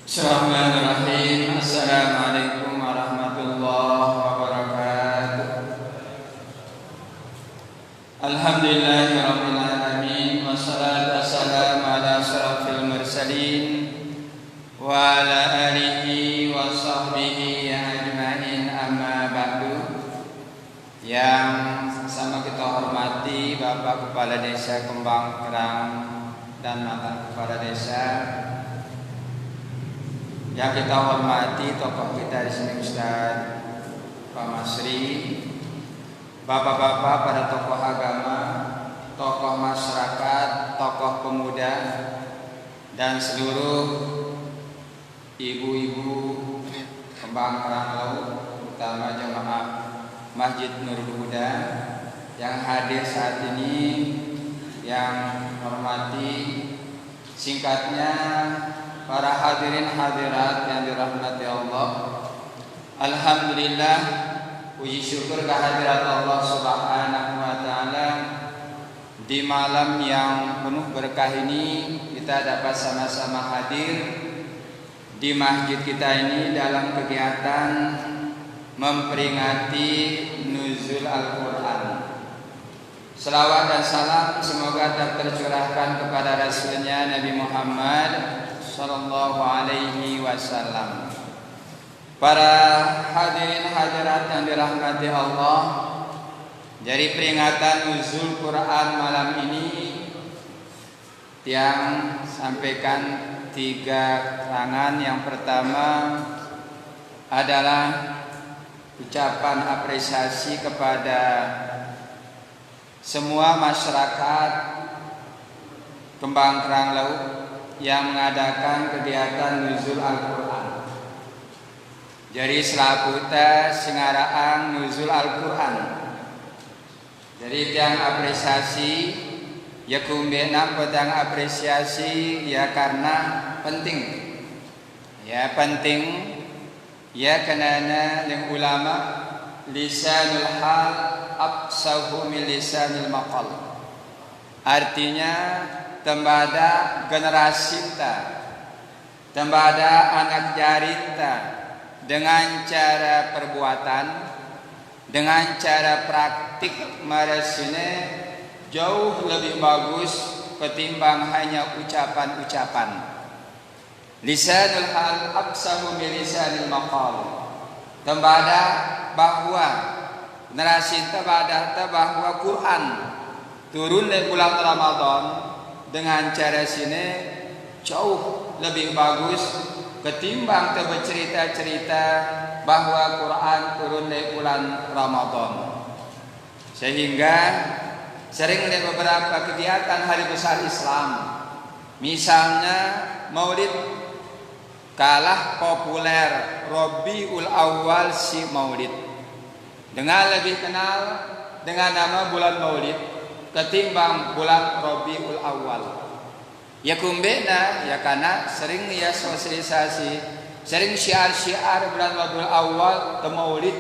Bismillahirrahmanirrahim. Assalamualaikum warahmatullahi wabarakatuh. Alhamdulillahirabbil alamin wassalatu wassalamu ala asyrafil mursalin wa ala alihi wa sahbihi ajmain, amma ba'du. Yang sama kita hormati Bapak Kepala Desa Kembang Kerang dan mantan Kepala Desa, yang kita hormati tokoh kita di sini, Ustaz Pak Masri, bapak-bapak, para tokoh agama, tokoh masyarakat, tokoh pemuda, dan seluruh ibu-ibu Kembang Kerang Laut, utama jemaah Masjid Nurul Huda yang hadir saat ini, yang hormati, singkatnya para hadirin hadirat yang dirahmati Allah. Alhamdulillah, puji syukur kehadirat Allah Subhanahu wa taala. Di malam yang penuh berkah ini kita dapat sama-sama hadir di masjid kita ini dalam kegiatan memperingati nuzul Al-Qur'an. Selawat dan salam semoga tercurahkan kepada Rasulnya Nabi Muhammad sallallahu alaihi wasallam. Para hadirin hadirat yang dirahmati Allah, dari peringatan nuzul Quran malam ini yang sampaikan 3 keterangan. Yang pertama adalah ucapan apresiasi kepada semua masyarakat Kembang Kerang Laut yang mengadakan kegiatan nuzul Al-Qur'an. Jadi selaputa singaraang nuzul Al-Qur'an. Jadi yang apresiasi ya kumbena pedang apresiasi ya karena penting. Ya penting ya karena yang ulama lisanul hal absahu min lisanil maqal. Artinya tembada generasi ta, tembada anak jarita dengan cara perbuatan, dengan cara praktik meresine jauh lebih bagus ketimbang hanya ucapan-ucapan. Lisanul hal absahu min lisanil maqal. Tembada bahwa generasi tembada bahwa Quran turun di bulan Ramadan dengan cara sini jauh lebih bagus ketimbang bercerita-cerita bahwa Quran turun di bulan Ramadan. Sehingga sering di beberapa kegiatan hari besar Islam, misalnya Maulid, kalah populer Rabiul Awal si Maulid, dengan lebih kenal dengan nama bulan Maulid ketimbang bulan Rabiul Awal. Ya kumbena ya karena sering ya sosialisasi, sering syiar-syiar bulan Rabiul Awal ke Maulid,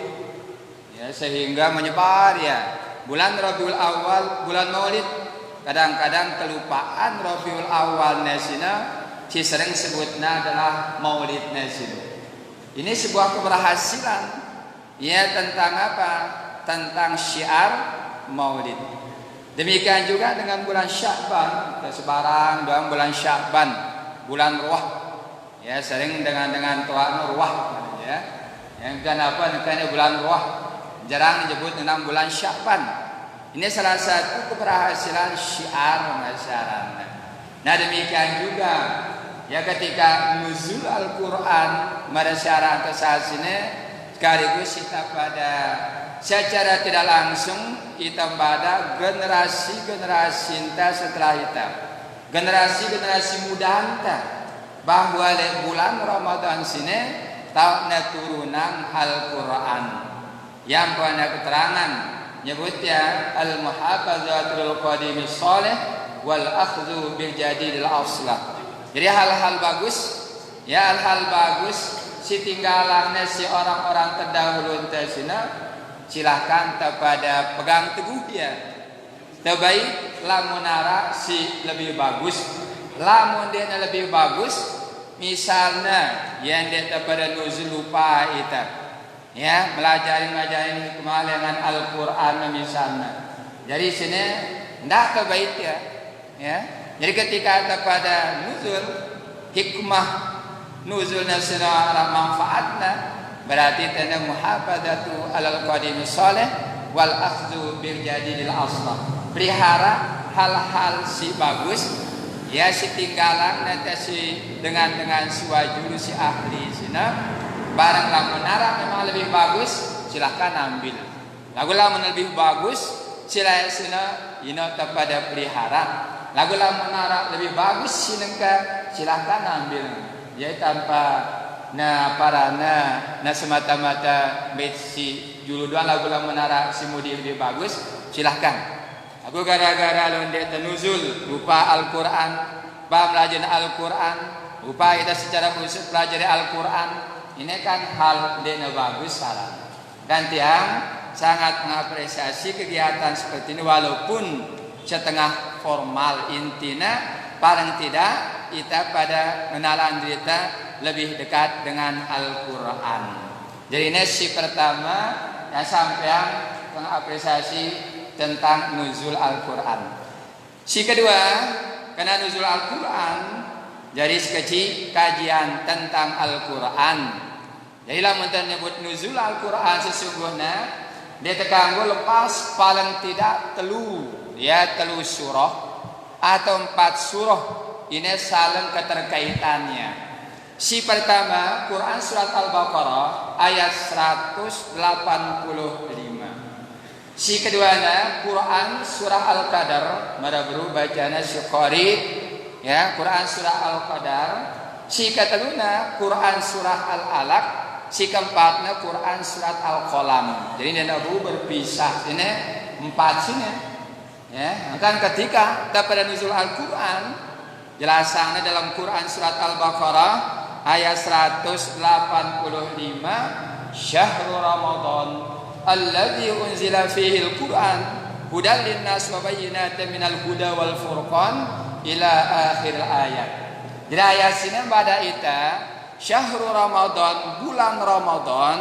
ya sehingga menyebar ya bulan Rabiul Awal, bulan Maulid. Kadang-kadang kelupaan Rabiul Awal nasina, si sering sebutnya adalah Maulid nasina. Ini sebuah keberhasilan ya tentang apa? Tentang syiar Maulid. Demikian juga dengan bulan Sya'ban, sebarang dalam bulan Sya'ban, bulan Ruah. Ya, sering dengan tuan Ruah ya. Yang kenapa karena bulan Ruah jarang disebut dengan bulan Sya'ban. Ini salah satu keberhasilan syiar masyarakat. Nah, demikian juga ya ketika nuzul Al-Qur'an masyarakat saat ini sekaligus kita pada secara tidak langsung kita pada generasi-generasi kita setelah kita, generasi-generasi muda kita, bahwa di bulan Ramadan sini tahunnya turunan Al-Quran yang pada keterangan nyebut ya al-muhafazatul qadimis salih wal akhdhu bil jadidil aslah. Jadi hal-hal bagus ya, hal-hal bagus si tinggalannya si orang-orang terdahulu tersina silahkan kepada pegang teguh ya. Terbaik lamun nara si lebih bagus, lamun dia lebih bagus misalnya yang dia pada nuzul lupa itu, ya melajarin hikmah dengan Al-Quran misalnya. Jadi sini ndak kebaik ya. Jadi ketika ada pada nuzul hikmah nuzulnya secara manfaatnya, berarti tanda muhafadzatu alal qadim saleh wal akhdhu bil jadidil aslah. Pelihara hal-hal si bagus, ya si tinggalan nanti si dengan suajulu si ahli sina barang lamun nara memang lebih bagus silahkan ambil. Lagu lamun lebih bagus silahkan pada pelihara. Lagu lamun nara lebih bagus silahkan ambil. Ya tanpa semata-mata si julu doang lagu lamun nara si mudi lebih bagus silahkan. Aku gara-gara londe tenuzul lupa Al-Quran, belajar Al-Quran, lupa kita secara khusus pelajari Al-Quran. Ini kan hal yang bagus salah. Dan tiang sangat mengapresiasi kegiatan seperti ini walaupun setengah formal, intinya paling tidak kita pada kenalan kita lebih dekat dengan Al-Quran. Jadi ini si pertama yang sampean mengapresiasi tentang nuzul Al-Quran. Si kedua, karena nuzul Al-Quran jadi sekecil kajian tentang Al-Quran. Jadi lah menyebut nuzul Al-Quran sesungguhnya dia terganggu lepas paling tidak telu surah atau 4 surah ini saling keterkaitannya. Si pertama Quran surat Al-Baqarah ayat 185. Si keduanya Quran surah Al-Qadar, marabru bacana si qari ya Quran surah Al-Qadar. Si keteluna Quran surah Al-Alaq, si keempatnya Quran surat Al-Qalam. Jadi Nabi berpisah ini 4 sini. Ya, kan ketika pada nuzul Al-Quran jelasannya dalam Quran surat Al-Baqarah ayat 185 Syahrul Ramadan alladzi unzila fihi al-Qur'an hudan linnas wa bayyinatin minal huda wal furqan ila akhir ayat. Jadi ayat sini pada ita Syahrul Ramadan, bulan Ramadan,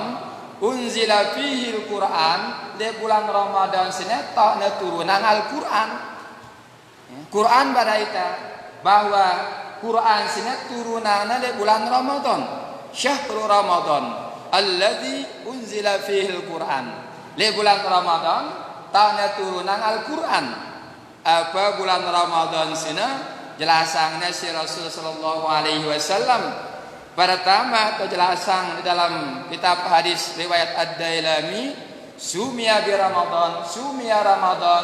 unzila fihi al-Qur'an, di bulan Ramadan sini takna turunan Al-Qur'an. Quran pada ita bahwa Quran sini turunannya di bulan Ramadan. Syahrul Ramadan alladzi unzila fihi al-Qur'an. Di bulan Ramadan tahunnya turunan Al-Qur'an. Apa bulan Ramadan sini jelasannya si Rasul sallallahu alaihi wasallam. Pertama penjelasan di dalam kitab hadis riwayat Ad-Dailami sumiya bi Ramadan, sumiya Ramadan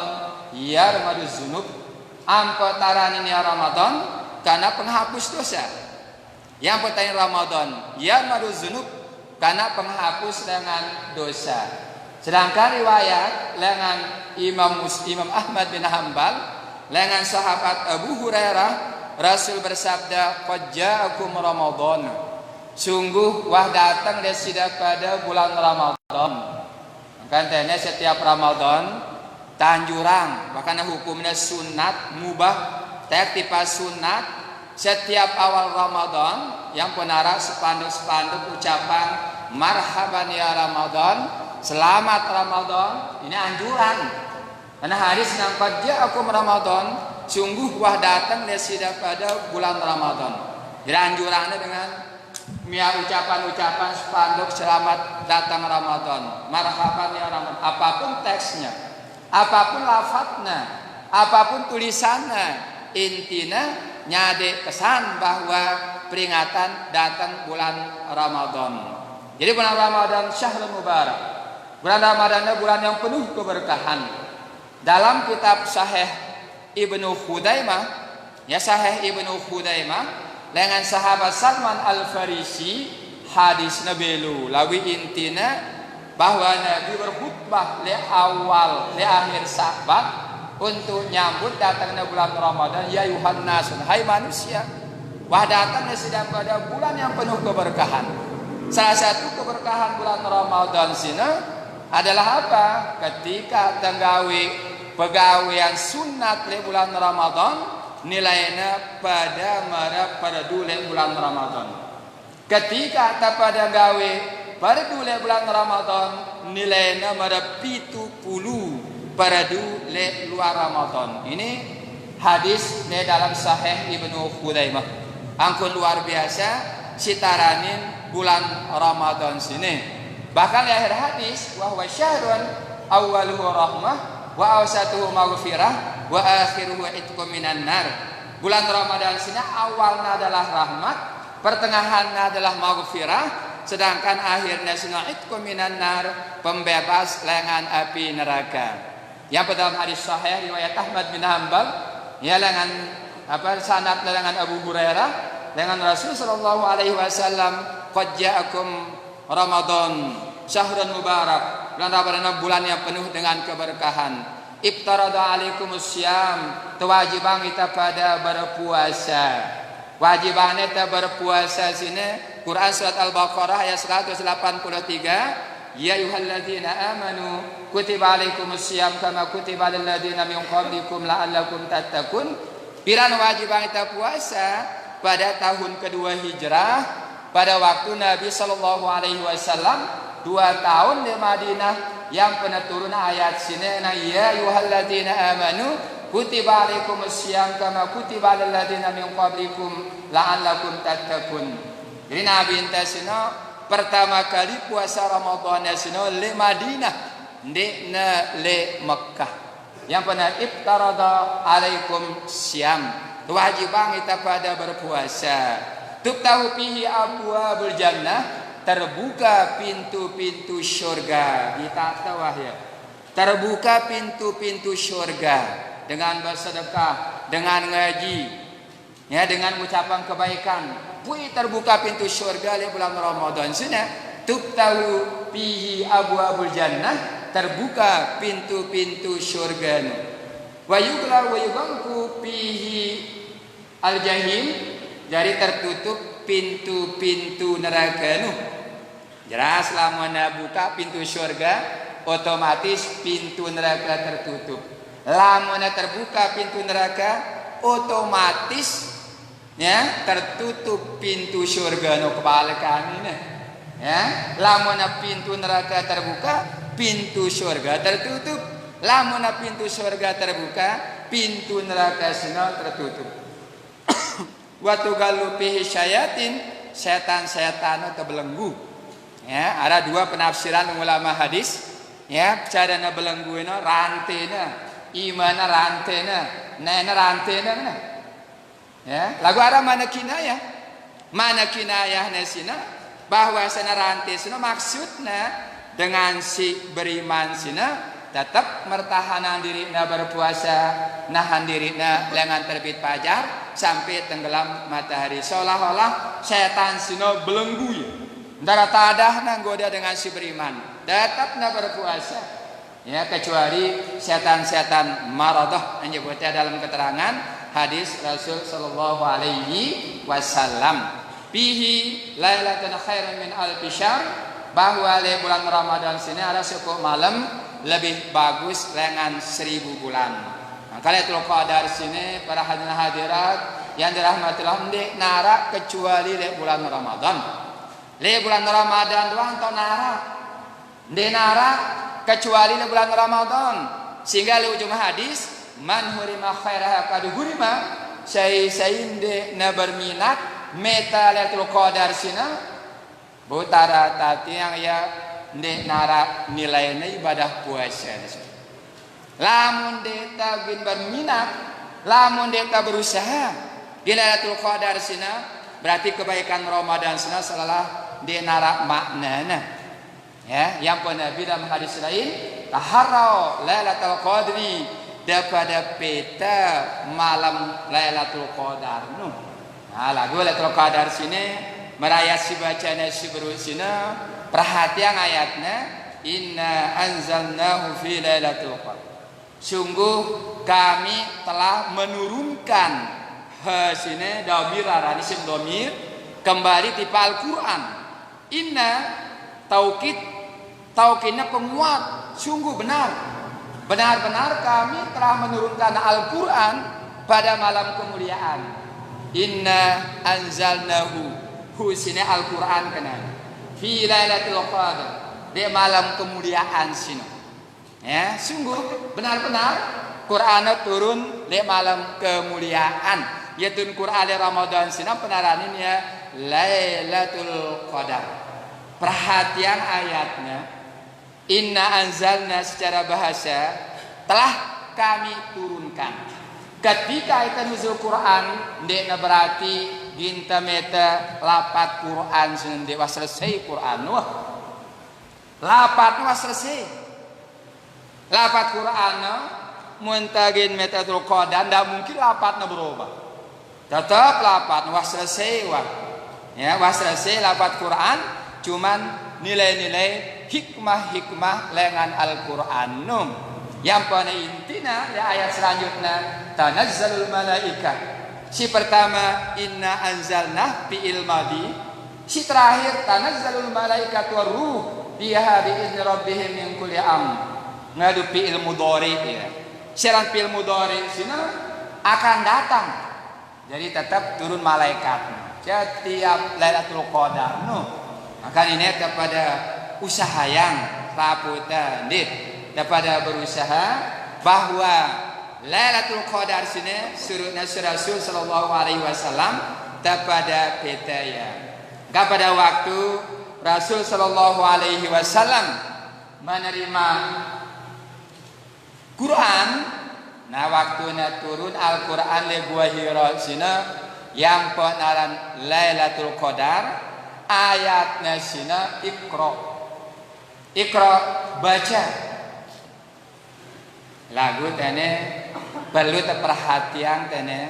yarmadu dzunub. Ampataran ini Ramadan karena penghapus dosa. Yang pertanyaan Ramadan yarmadu dzunub karena penghapus dengan dosa. Sedangkan riwayat dengan Imam Ahmad bin Hanbal dengan sahabat Abu Hurairah Rasul bersabda qad ja'akum Ramadan. Sungguh wah datang dan sudah pada bulan Ramadan. Makanya setiap Ramadan tanjurang bahkan hukumnya sunat mubah tak tipa sunat setiap awal Ramadan yang penara spanduk ucapan marhaban ya Ramadan, selamat Ramadan. Ini anjuran. Karena hadis nampak dia aku Ramadan, sungguh wah datang dia sudah pada bulan Ramadan. Jadi anjurannya dengan ucapan-ucapan spanduk selamat datang Ramadan, marhaban ya Ramadan. Apapun teksnya, apapun lafadznya, apapun tulisannya, intinya nyade pesan bahwa peringatan datang bulan Ramadan. Jadi bulan Ramadan syahrul mubarak. Bulan Ramadan adalah bulan yang penuh keberkahan. Dalam kitab Sahih Ibnu Khudaimah, ya Sahih Ibnu Khudaimah dengan sahabat Salman Al-Farisi hadis Nabilu lawi intina bahwa Nabi berkhutbah di awal di akhir Sya'ban untuk nyambut datangnya bulan Ramadan. Ya Yuhannas, hai manusia, wah datangnya sudah pada bulan yang penuh keberkahan. Salah satu keberkahan bulan Ramadan sini adalah apa? Ketika tenggawi pegawaian sunat di bulan Ramadan nilainya pada pada bulan Ramadan. Ketika tak pada gawe pada bulan Ramadan nilainya pada 70 pada luar Ramadan. Ini hadis dalam Sahih Ibnu Khuzaimah. Angkun luar biasa sitaranin bulan Ramadan sini. Bahkan di akhir hadis wa huwa syahrun awwaluhu rahmah wa awsatuhu maghfirah wa akhiruhu itqum minan nar. Bulan Ramadan sini awalnya adalah rahmat, pertengahannya adalah maghfirah, sedangkan akhirnya sini itqum minan nar, pembebas lengan api neraka. Yang dalam hadis sahih riwayat Ahmad bin Hanbal, ya dengan sanad dengan Abu Hurairah dengan Rasul sallallahu alaihi wasallam, qad ja'akum Ramadan syahrun mubarak, bulan Ramadan bulan yang penuh dengan keberkahan. Ibtarada alaikumus syam, kewajiban kita pada berpuasa. Wajiban kita berpuasa sini Quran surat Al-Baqarah ayat 183. Ya ayyuhalladzina amanu kutiba alaikumus syiyam kama kutiba alal ladzina min qablikum la'allakum tattaqun. Piran wajib kita puasa pada tahun kedua hijrah, pada waktu Nabi sallallahu alaihi wasallam 2 tahun di Madinah yang pernah turun ayat sini, ya ayyuhalladzina amanu kutiba alaikumus syiyam kama kutiba alal ladzina min qablikum la'allakum tattaqun. Jadi Nabi intasina pertama kali puasa Ramadan sino le Madinah di le Mekah. Yang pernah iftarada alaikum syam, kewajiban kita pada berpuasa. Tuftahu fihi abwabul jannah, terbuka pintu-pintu syurga. Kita tahu ya. Terbuka pintu-pintu syurga dengan bersedekah, dengan ngaji, ya, dengan ucapan kebaikan. Terbuka pintu syurga di bulan Ramadan sini. Tuftahu fihi abwabul jannah, terbuka pintu-pintu syurga. Wa yughlanku fihi al-jahim, jadi tertutup pintu-pintu neraka. Jelas lamun buka pintu syurga, otomatis pintu neraka tertutup. Lamun terbuka pintu neraka, otomatis ya tertutup pintu syurga. No kebalikan ini ya, lamun pintu neraka terbuka, pintu syurga tertutup. Lamun pintu syurga terbuka, pintu neraka sana tertutup. Waktu galupihi syayatin, setan-setan terbelenggu. Ya, ada 2 penafsiran ulama hadis. Ya, cara na belenggu ini rantena, imana rantena, nena rantena mana? Ya, lagu ada mana kinayah nesina bahwa sana rantai sana maksudnya dengan si beriman sina tetap mertahanan dirinya berpuasa, nahan dirinya lengan terbit fajar sampai tenggelam matahari, seolah-olah setan sina belenggu ya. Ndara tadah nanggoda dengan si beriman, tetapnya berpuasa. Ya, kecuali setan-setan maradah menyebutnya dalam keterangan hadis Rasul sallallahu alaihi wasallam. Fihi lailatun khairun min alfi syahr, bahwa di bulan Ramadan sini ada 10 malam lebih bagus dengan 1000 bulan. Nah, Lailatul Qadar sini para hadirin hadirat yang dirahmati Allah di nara kecuali di bulan Ramadan. Di bulan Ramadan doang atau nara? Di nara kecuali di bulan Ramadan. Sehingga di ujung hadis, man hurima khairaha qad hurima, sayin na berminat meta Lailatul Qadar sina butara tati yang ya ndek nara nilainya ibadah puasa. Lamun deta bin berminat, lamun deta berusaha di Lailatul Qadar sina, berarti kebaikan Ramadan sina salah di nara maknana. Ya, yang pun Nabi dalam hadis lain, taharrau Lailatul Qadri, daripada peta malam Lailatul Qadar. Nah, lagu Lailatul Qadar sini merayat si bacanya si berusina, perhatian ayatnya, inna anzalnahu fi Lailatul Qadar. Sungguh kami telah menurunkan sini domir arani sim domir kembali tipe Al-Qur'an. Inna taukidnya penguat, sungguh benar. Benar-benar kami telah menurunkan Al-Quran pada malam kemuliaan. Inna anzalnahu husina Al-Quran kena fi lailatul qadar, di malam kemuliaan sini. Ya, sungguh benar-benar Quran turun di malam kemuliaan. Yaitu Quran di Ramadan sini penaranin ya Lailatul Qadar. Perhatian ayatnya. Inna anzalna secara bahasa telah kami turunkan. Ketika itu nuzul Quran, ndekna berarti ginta meta lapat Quran sendiri was selesai Quran wah. Lapat was selesai. Lapat Quran muntagin metatul qadar ndak mungkin lapatnya berubah. Tetap lapat was selesai wah. Ya, was selesai lapat Quran cuman nilai-nilai hikmah-hikmah lengan Al-Quran yang pada intinya di ayat selanjutnya tanazzalul malaika. Si pertama inna anzalna fi'il madi, si terakhir tanazzalul malaikatu waruh biha bi'izni rabbihim min kulli amr. Ngadu fi'il mudhari ya. Syarat fi'il mudhari sini akan datang. Jadi tetap turun malaikat. Setiap Lailatul Qadar maka ini kepada usaha yang raputan daripada berusaha bahwa Lailatul Qadar sini surah Rasul sallallahu alaihi wasallam kepada petaya. Kepada waktu Rasul sallallahu alaihi wasallam menerima Quran, nah waktunya turun Al-Quran le gua Hira sini yang penaran Lailatul Qadar. Ayatnya sini Iqra baca. Lagu tene perlu perhatian tene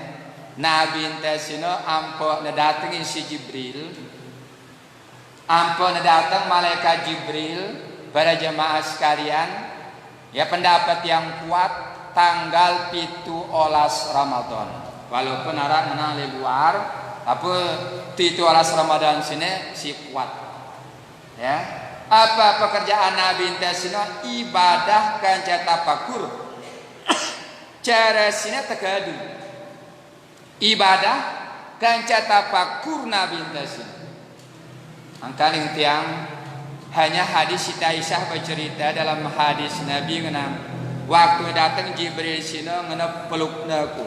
Nabi sini ampo nedatangi si Jibril, ampo nedatang malaikat Jibril pada jemaah sekalian. Ya pendapat yang kuat tanggal 17 Ramadan. Walaupun orang menang di luar, apa 17 Ramadan sini si kuat. Ya. Apa pekerjaan Nabi sini ibadah kanca tafakur. Cara sini tegadu. Ibadah kanca tafakur Nabi sini. Angkaling tiang hanya hadis Siti Aisyah bercerita dalam hadis Nabi ngenam waktu datang Jibril sini ngenap peluk naku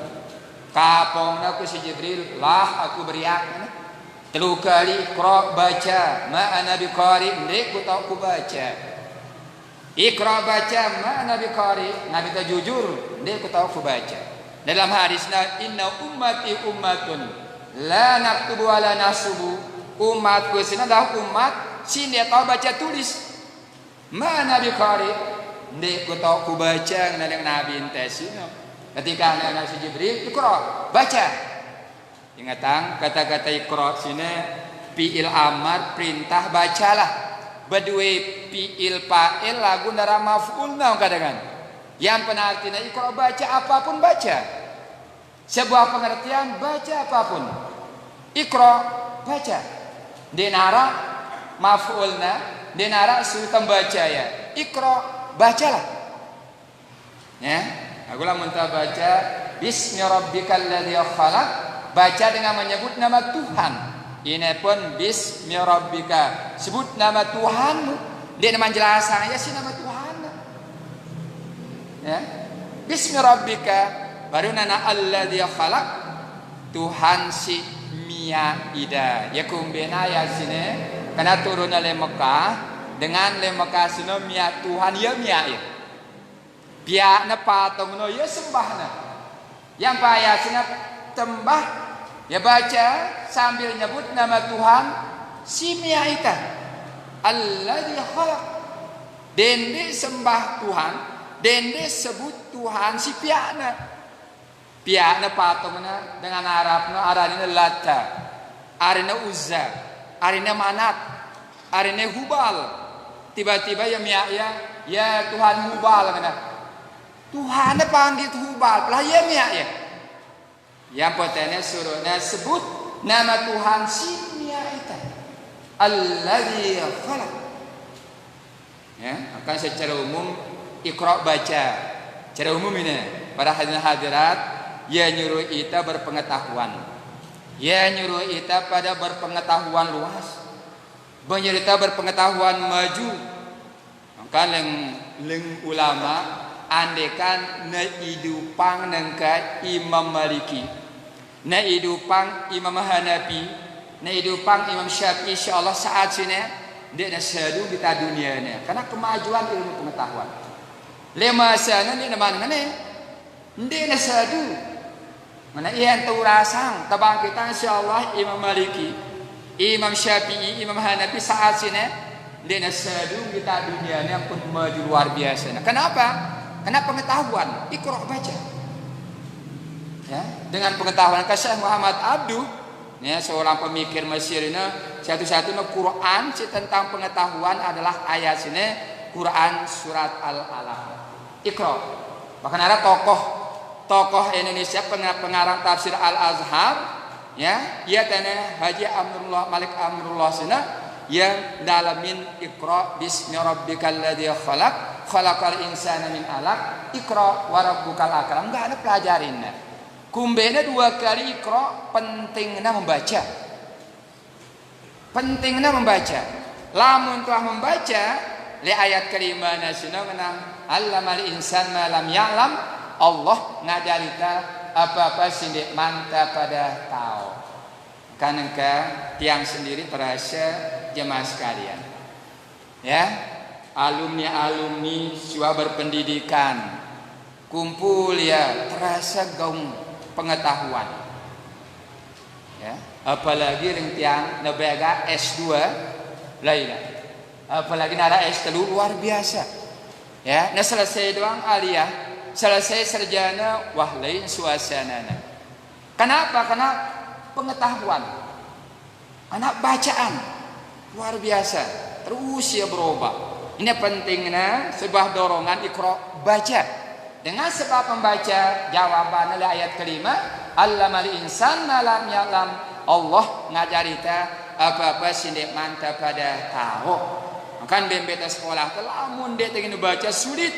kapong naku si Jibril lah aku beriak telu kali Iqra baca ma'ana biqari ndek ku tahu ku baca Iqra baca ma'ana biqari Nabi tak jujur ndek ku tahu ku baca dalam hadisnya inna ummati ummatun la naktubu wa la nasubu umatku sini adalah umat sini dia tahu baca tulis mana Nabi Qari ndek ku tahu ku baca nang Nabi ente sini ketika anak si Jibril Iqra baca ingatang kata-kata Iqra sini fi'il amar perintah bacalah badue fi'il fa'il lagu nara maf'ul naon kadang yang penartinya Iqra baca apapun baca sebuah pengertian baca apapun Iqra baca dinara maf'ulna dinara sultan baca ya Iqra bacalah ya aku lah minta baca bismi rabbikal ladzi khalaq baca dengan menyebut nama Tuhan ini pun bismi rabbika sebut nama Tuhanmu dia nama jelasannya sih nama Tuhan ya bismi rabbika baru nana alladzi khalaq Tuhan si Ida ya kumbena ya sini karena turun oleh Mekah dengan le Mekah sini mia Tuhan ya mia ya pihak na patung no ya sembah na yang payah sini tembah ya baca sambil nyebut nama Tuhan si mia ita alladzi khalaq dende sembah Tuhan dende sebut Tuhan si pihak na patungna dengan Arabna arina Lata, arina Uzza, arina Manat, arina Hubal. Tiba-tiba ya Tuhan Hubal kana. Tuhan panggil Hubal, lah ya ya. Yang potene suruhnya sebut nama Tuhan si itu. Alladzi khalaq. Ya, akan secara umum Iqra baca. Secara umum ini para hadirin hadirat ya nyuruh kita berpengetahuan. Ya nyuruh kita pada berpengetahuan luas. Menyerta berpengetahuan maju. Maka leng ulama andekan na idupang nangka Imam Maliki, na idupang Imam Hanafi, na idupang Imam Syafi'i, insyaallah saat sini dia na sadu kita dunia ni. Karena kemajuan ilmu pengetahuan. Lema sana ni mana ni? Dia na sadu. Mana ia tu rasang tabang kita insyaallah Imam Maliki, Imam Syafi'i, Imam Hanafi saat sini dia na sadu kita dunia ni pun maju luar biasa. Kenapa? Karena pengetahuan, Iqra baca. Ya, dengan pengetahuan Syekh Muhammad Abduh, ya, seorang pemikir Mesir ini, satu-satunya Quran tentang pengetahuan adalah ayat sini Quran surat Al-Alaq. Iqra. Bahkan ada tokoh Indonesia pengarang tafsir Al-Azhar, ya, ia tanah Haji Amrullah Malik Amrullah sini yang dalamin Iqra bismi rabbikal ladzi khalaq khalaqal insana min alaq Iqra wa rabbukal akram. Enggak ada pelajarinnya. Kumbena 2 kali Iqra, pentingnya membaca. Pentingnya membaca. Lamun telah membaca li ayat kelima nasina menang allamal insan ma lam ya'lam, Allah ngajarita apa-apa sindik manta pada tahu. Karena tiang sendiri terasa jemaah sekalian, ya, alumni siswa berpendidikan kumpul ya terasa gaung pengetahuan, ya, apalagi yang tiang nebega S2 lain, apalagi nara S3 luar biasa, ya, nah selesai doang aliyah, selesai sarjana, wah lain suasananya. Kenapa? Karena pengetahuan, anak bacaan luar biasa, terus ya berubah. Ini pentingnya sebuah dorongan Iqra baca. Dengan sebab membaca jawaban ayat kelima, allamal insan ma lam ya'lam, Allah ngajarita apa-apa sindik manta pada tahu. Kan bembeta sekolah lamun dia ingin baca sulit.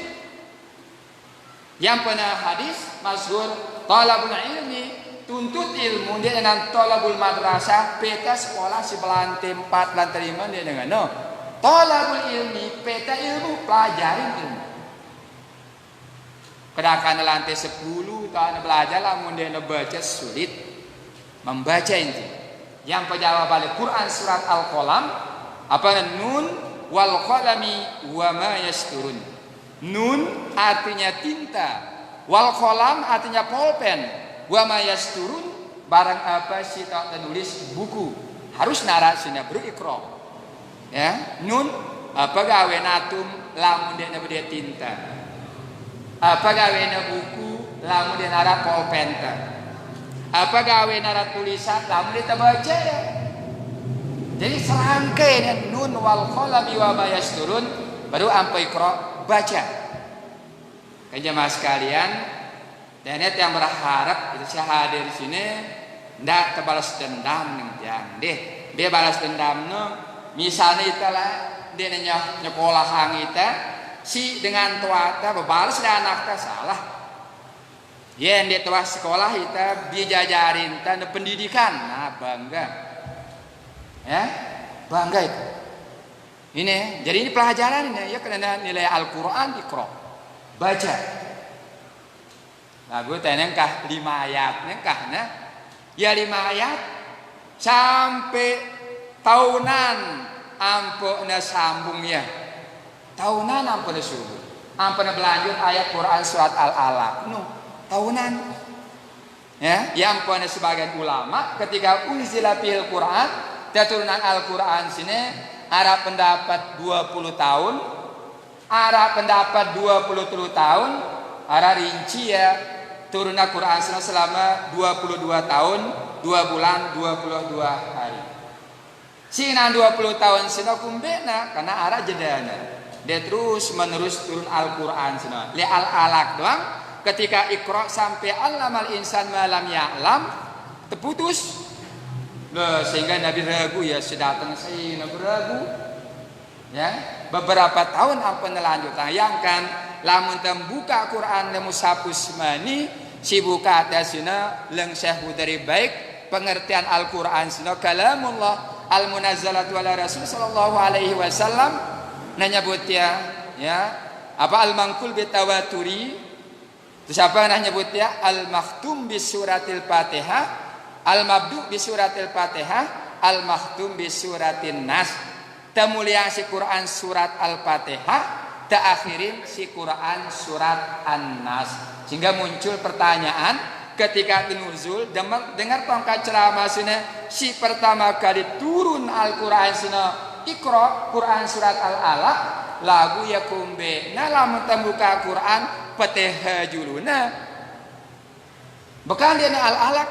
Yang pernah hadis masyhur talabul ilmi, tuntut ilmu dia dengan tolabul madrasah, peta sekolah sebelah tempat lantai 5 dia dengan no tolabul ilmi, peta ilmu, pelajarin ilmu. Kedakan lantai 10 tahun belajar lamun dia baca sulit membaca itu. Yang penjawab balik Quran surat Al-Qalam apa nun wal qalami wa ma yasturun. Nun artinya tinta, wal qalam artinya pulpen, wa ma yasturun barang apa sih tak tertulis buku. Harus narasinya Iqra. Ya, nun apa gawe natum lamun dia tinta. Apa gawe na buku lamun dia nara pulpen. Apa gawe nara tulisan lamun dia baca ya. Jadi serangkai nun wal qalami wa ma yasturun baru ampai Iqra baca. Jemaah sekalian, dan yang berharap itu saya hadir di sini ndak terbalas dendam nih yang dia balas dendam no misalnya itulah dia nyekolah hang kita si dengan tuata berbalas dan anak salah ya dia tua sekolah kita dijajarin tanda pendidikan, nah bangga ya, bangga itu ini. Jadi ini pelajarannya ya, karena nilai Al-Quran Iqra baca. Nah gue tanya kah 5 ayatnya kah nah ya 5 ayat sampai tahunan ampun sambung ya, tahunan ampun subuh ampun berlanjut ayat Quran surat Al-Alaq no tahunan ya. Yang ampun sebagian ulama ketika unzila fil Quran turunan Al-Quran sini ada pendapat 20 tahun, ada pendapat 23 tahun, ada rinci ya turun Al-Quran selama 22 tahun 2 bulan 22 hari. Sina 20 tahun sina kumbena karena ada jedana. Dia terus menerus turun Al-Quran sina. Li Al-Alaq doang ketika Iqra sampai allamal insan ma lam ya'lam terputus. Nah, sehingga Nabi ragu ya sedatang saya Nabi ragu ya beberapa tahun ampun lanjut tayangkan lamun tembuka Quran le mushafus mani si buka atasina leng syahbu dari baik pengertian Al-Qur'an sina kalamullah al-munazzalat wala rasul sallallahu alaihi wasallam nyebut ya apa al-manqul bitawaturi terus apa nyebut ya al-makhtum bi suratil Fatihah al-mabdu bi suratil Fatihah al-makhtum bi suratin nas tamulia si Quran surat Al-Fatihah akhirin si Quran surat An-Nas sehingga muncul pertanyaan ketika nuzul dengar tongkat ceramah sini si pertama kali turun Al-Quran sini Iqra Quran surat Al-Alaq lagu yakumbe nalam tembuka Quran Fatihah juluna bukan dia Al-Alaq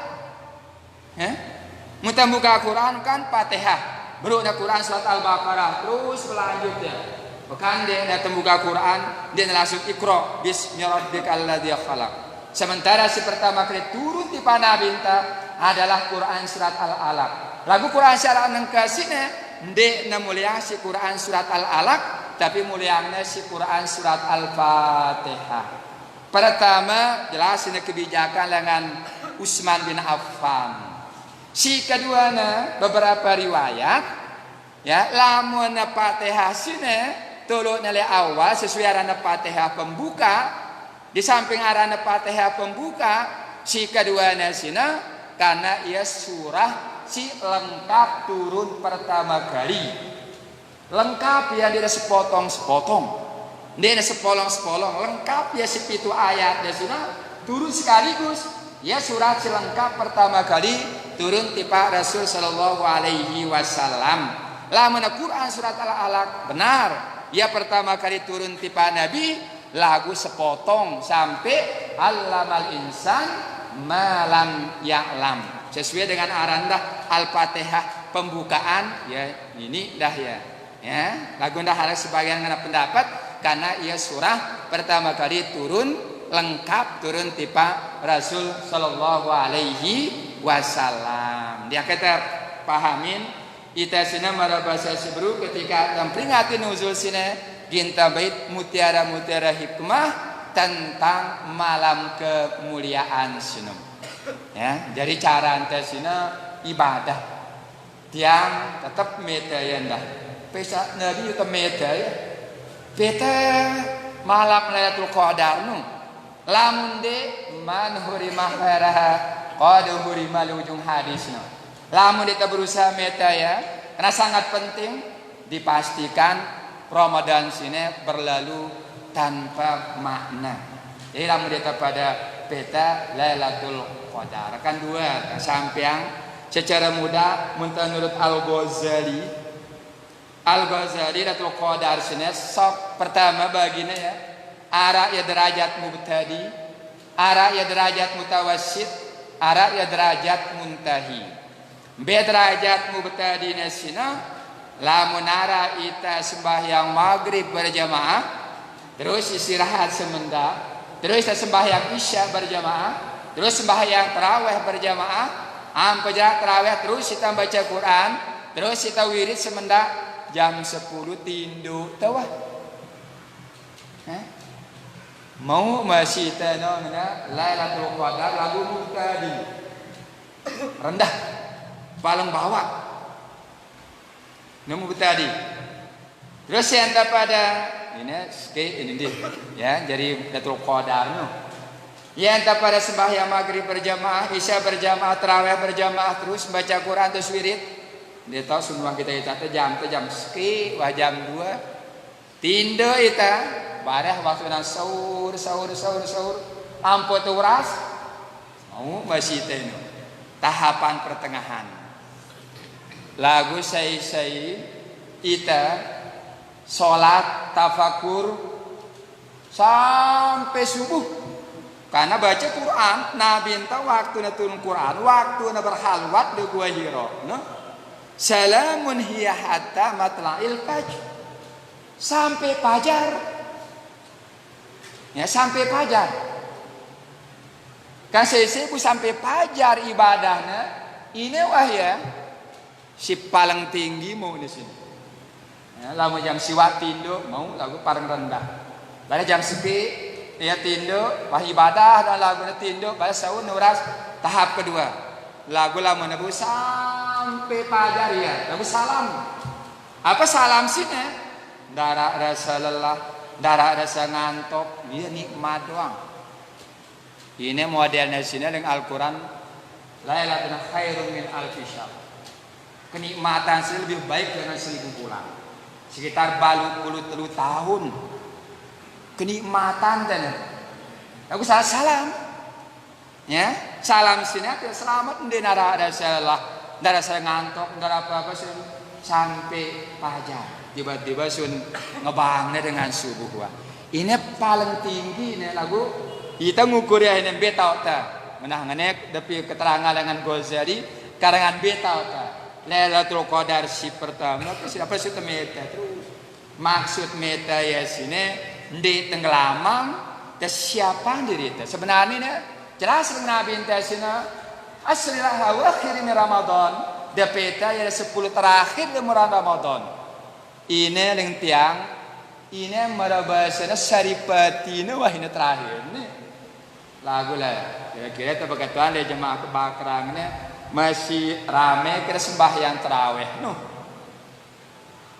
mutambuka Quran kan Fatihah baru ada Quran surat Al-Baqarah terus berlanjutnya bukan dia nak membuka Quran dia langsung Iqra bismi rabbikal ladzi khalaq sementara si pertama kali turun di Nabi adalah Quran surat Al-Alaq lagu Quran surat nengkasine ndek na mulia si Quran surat Al-Alaq tapi mulianya si Quran surat Al-Fatihah pertama jelasin kebijakan dengan Utsman bin Affan si keduanya beberapa riwayat ya lamun Fatihah sine tolong nilai awal sesuai arana Fatihah pembuka di samping arana Fatihah pembuka si keduanya sina karena ia surah si lengkap turun pertama kali lengkap ya dia sepotong-sepotong dia sepolong-sepolong lengkap ya si pitu ayat dia sina turun sekaligus ya surat si lengkap pertama kali turun tipa Rasul sallallahu alaihi wasallam lamun Quran surat Al-Alaq benar ya pertama kali turun tipa Nabi lagu sepotong sampai allamal insan malam ya'lam sesuai dengan arandah Al-Fatihah pembukaan ya ini dah ya lagu dah harus sebagian dengan pendapat karena ia surah pertama kali turun lengkap turun tipa Rasul sallallahu alaihi wasallam dia kata pahamin ita sina mara bahasa Hebrew ketika memperingati nuzul sina ginta bait mutiara-mutiara hikmah tentang malam kemuliaan sina ya jadi cara ante sina ibadah tiang tetap medayan dah pesa nabi itu medaya peta malam Lailatul Qadar nu lamun de man hurimah haraha qad hurimal ujung hadisna lamun kita berusaha meta ya karena sangat penting dipastikan Ramadan sini berlalu tanpa makna jadi lamun kita pada peta Lailatul Qadar kan dua sampeang secara mudah menurut Al-Ghazali Lailatul Qadar sini sok pertama baginya ya ara ya derajat mubtadi ara ya derajat mutawassit ara ya derajat muntahi derajat mubtadi nasina lamun ara ita sembahyang maghrib berjamaah terus istirahat semendak terus sembahyang isya berjamaah terus sembahyang tarawih berjamaah ampajak tarawih terus kita baca Quran terus kita wirid semendak jam 10 tindu tawah mau masih tanona Lailatul Qadar lagu mubtadi rendah paling bawah nemu tadi terus yang pada ini dia ya jadi Lailatul Qadar no yang pada sembahyang maghrib berjamaah isya berjamaah tarawih berjamaah terus baca Quran terus wirid dia tahu semua kita jam ski wah jam 2 tindo ita bareh waktu sahur ampun turas mau masih teno tahapan pertengahan lagu say ita sholat tafakur sampai subuh karena baca Quran Nabi entah waktu na turun Quran waktu na berhalwat di Gua Hira no? Salamun hiya hatta matla'il fajr sampai fajar ya sampai fajar kan saya sampai fajar ibadahnya ini wah ya si paling tinggi mau di sini ya, lama jam siwat tindo mau lagu paling rendah pada jam sepi ya tinduk bah ibadah dan lagu tinduk bah saun nuras tahap kedua lagu lama nabu sampai pajar ya lagu salam apa salam sini darah rasa lelah darah rasa ngantuk dia nikmat doang ini modelnya sini dengan Al-Quran Lailatun khairun min alfi syahr kenikmatan sih lebih baik dengan 1000 bulan sekitar 40 tahun kenikmatan dan aku salam ya salam sini selamat di nara ada salah nara saya ngantuk nara apa sun sampai pajar tiba-tiba sun ngebangnya dengan subuh wah ini paling tinggi ini lagu kita ngukur ya ini beta ta menangannya tapi keterangan dengan Ghazali karangan beta ta Lailatul Qadar si pertama apa sih meta terus maksud meta ya sini di tenggelamang dan siapa diri itu sebenarnya jelas dengan Nabi intasina aslilah akhir min Ramadan dia peta ya 10 terakhir di bulan Ramadan ini yang tiang ini merabasana saripati ini wah ini terakhir nih lagu lah kira-kira itu begituan di jemaah kebakrangnya masih rame kira sembahyang terawih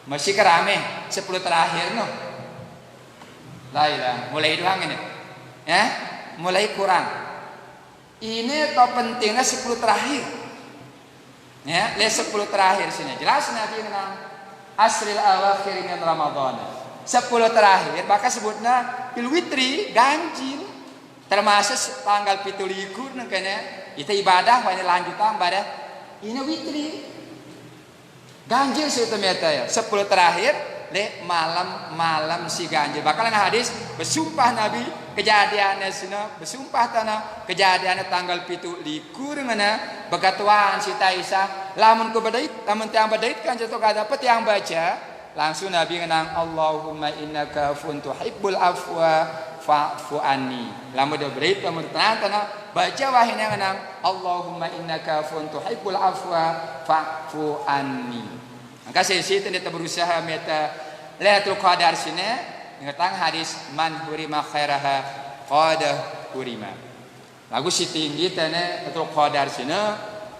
masih kerame 10 terakhir Lailah mulai hilang ini ya mulai kurang ini top pentingnya 10 terakhir ya 10 terakhir sini jelas Nabi menang asril awakhir min Ramadan 10 terakhir maka sebutnya fil witri ganjil termasuk tanggal 17 kena itu ibadah ini lanjutan ibadah ini witri ganjil sih meta ya 10 terakhir le malam si ganjil bakalan hadis bersumpah Nabi kejadiannya sina bersumpah tanah kejadiannya tanggal 17 ngana begatuan si Taisa lamun ku badait lamun tiang badait kan jatuh kada dapat yang baca langsung Nabi ngenang Allahumma innaka afuwun tuhibbul afwa fa'fu anni lamun da badait lamun tanah baca wahina ngenang Allahumma innaka afuwun tuhibbul afwa fa'fu anni maka sisi itu kita berusaha meta Lailatul Qadar sini ngetang hadis man hurima khairaha qadah hurima lagu si tinggi tane Lailatul Qadar sini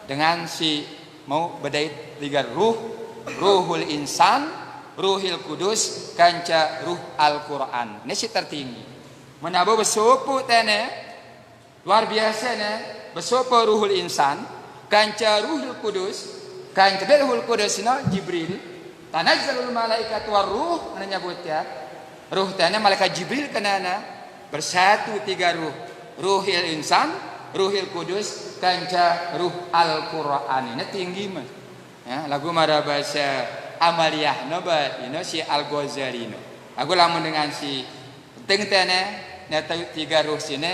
dengan si mau bedait tiga ruhul insan ruhil kudus kanca ruh Al-Quran ini si tertinggi menabu besupu tane luar biasa ne besupu ruhul insan kanca ruhil kudus kan Ruhul Qudus Jibril tanazzalul malaikat waruh nyebut ya ruh tanya malaikat Jibril kenana bersatu 3 ruhil insan ruhil kudus kanca ruh Al-Quran ini tinggi mah ya lagu mara bahasa amaliyah ba ini si Al-Ghazali lagu lamun dengan si penting tanya nyata 3 ruh sini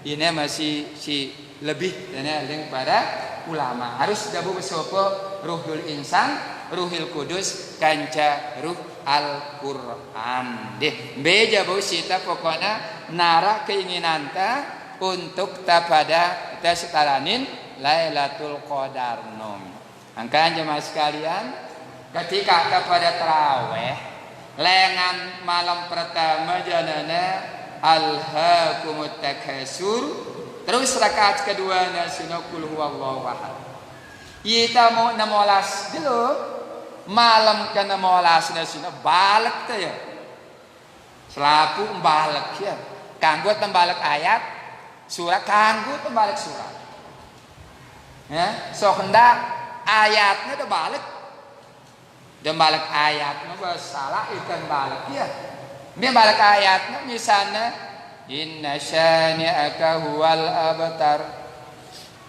ini masih si lebih tanya pada ulama harus dabu besopo ruhul insan ruhil kudus kanca ruh Al-Quran deh beja bau sita pokoknya nara keinginan ta untuk ta pada kita setaranin Lailatul Qadar nom angka jemaah sekalian ketika kepada taraweh lengan malam pertama janana alhaakumut takatsur terus rakaat kedua sunah qul huwallahu ahad. Kita mau 16 dulu malam ke 16 sunah balik teh ya. Selaku balik ya. Kanggo tembalik ayat surat kanggo tembalik surat. Ya, so hendak ayatnya udah balik. Dan balik ayatnya salah ikan balik ya. Dia balik ayatnya misalnya inna syani'aka huwal abtar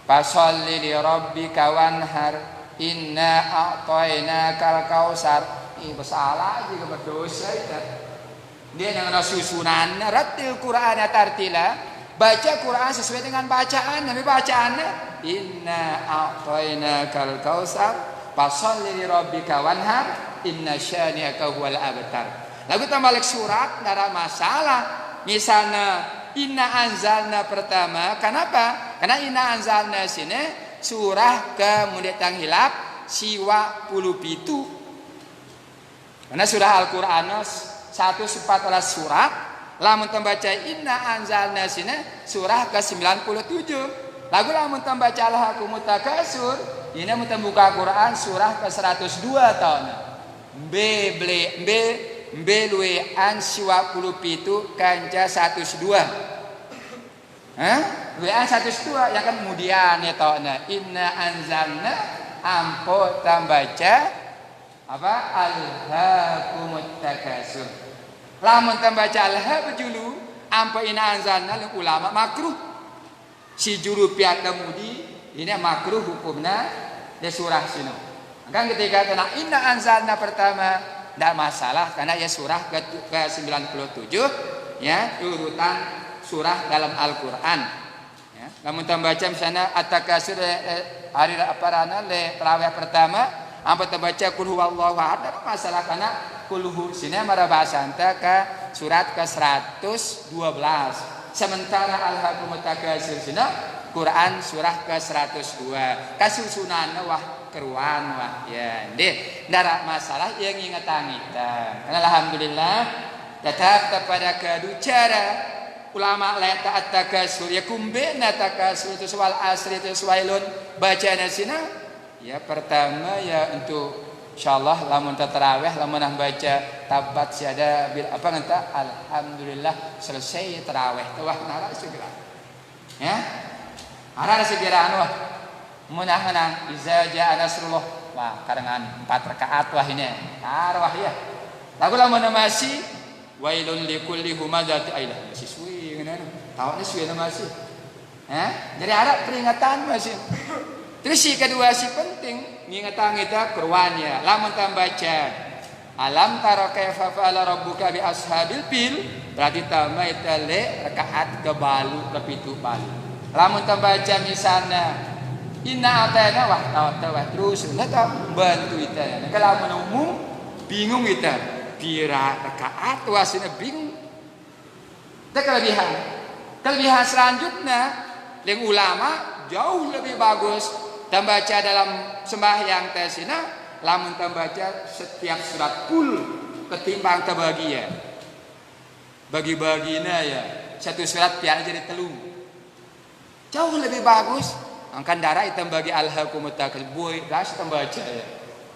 fasalli li rabbika wanhar inna a'tainakal kausar ini bersalah juga berdosa itu dia yang susunannya rattil Qur'ana tartila baca Quran sesuai dengan bacaan tapi bacaannya inna a'tainakal kausar fasalli li rabbika wanhar inna syani'aka huwal abtar lagu tambah surat tidak ada masalah. Misalnya inna anzalna pertama kenapa? Karena inna anzalna sini surah kemudian hilap siwa puluh pitu karena surah Al-Quran 114 surat lamun tembaca inna anzalna sina surah ke-97. Lagu lamun tembaca alhaakumut takasur ini mun buka Quran surah ke-102 tahun. Belue an 27 kanca 102. Luean 102 yang kan kemudian ya tahun. Inna anzalna ampo tembaca apa alhaakumut takasur. Lamun tembaca alha bejulu ampo inna anzalna ulama makruh. Si juru pihak temudi ini makruh hukumnya di surah sini. Kan ketika kena inna anzalna pertama tidak masalah karena ya surah ke-97 ya urutan surah dalam Al-Qur'an. Ya, namun tembaca misalnya at-takasur hari aparana le tarawih pertama ampo tembaca qul huwallahu ahad tidak masalah karena qul hu sini mara bahasa anta ke surat ke-112. Sementara alhaakumut takasur sina Quran surah ke-102 kasusunan wah keruan wah ya deh ndak masalah yang ingatan kita. Alhamdulillah tetap kepada kedua cara ulama lain taat takasur ya kumbena takasur itu soal asri itu suwailun bacaan sina ya pertama ya untuk insyaallah lamun tarawih lamun baca tabat siada bil apa ngata alhamdulillah selesai tarawih wah nara segera ya ara segera anu wah munahana iza jaa nasrullah wah karengan 4 rakaat wah ini wah ya lagu lamun masih wailun likulli humazati ailah masih suwi ngene tawaknya suwi masih jadi ada peringatan masih. Terus si kedua si penting ngingatan kita keruannya lamun tambaca alam tara kaifa fa'ala rabbuka bi ashabil fil berarti tambah itale rakaat ke balu ke pitu balu. Lamun tambaca misalnya inna atana wah tawah terus lah bantu kita. Kalau lamun umum bingung kita pira rakaat wasina bingung. Itu kelebihan selanjutnya yang ulama jauh lebih bagus tembaca dalam sembahyang tesina lamun tembaca setiap surat kul ketimbang terbagi ya bagi-bagina ya satu surat biar jadi telung jauh lebih bagus angkan darah itu bagi alhaakumut takasur boy ras tembaca ya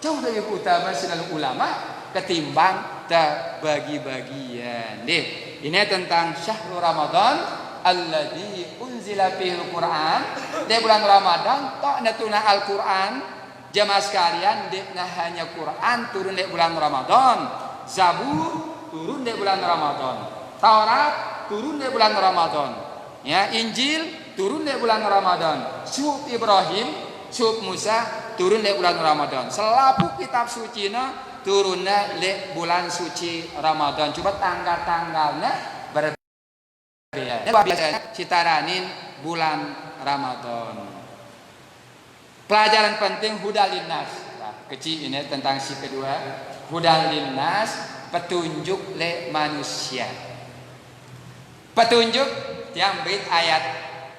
jauh lebih utama selalu ulama ketimbang terbagi-bagian deh ini tentang syahrul Ramadan alladzi unzila fihil Qur'an di bulan Ramadan tok natuna Al-Qur'an jamaah sekalian dekna hanya Quran turun di bulan Ramadan Zabur turun di bulan Ramadan Taurat turun di bulan Ramadan ya Injil turun di bulan Ramadan Suhuf Ibrahim Suhuf Musa turun di bulan Ramadan selapu kitab sucina turunnya di bulan suci Ramadan coba tanggal-tanggalnya biasanya citaranin bulan Ramadan. Pelajaran penting hudal linnas. Nah, kecil ini tentang si kedua hudal linnas petunjuk le manusia. Petunjuk yang bait ayat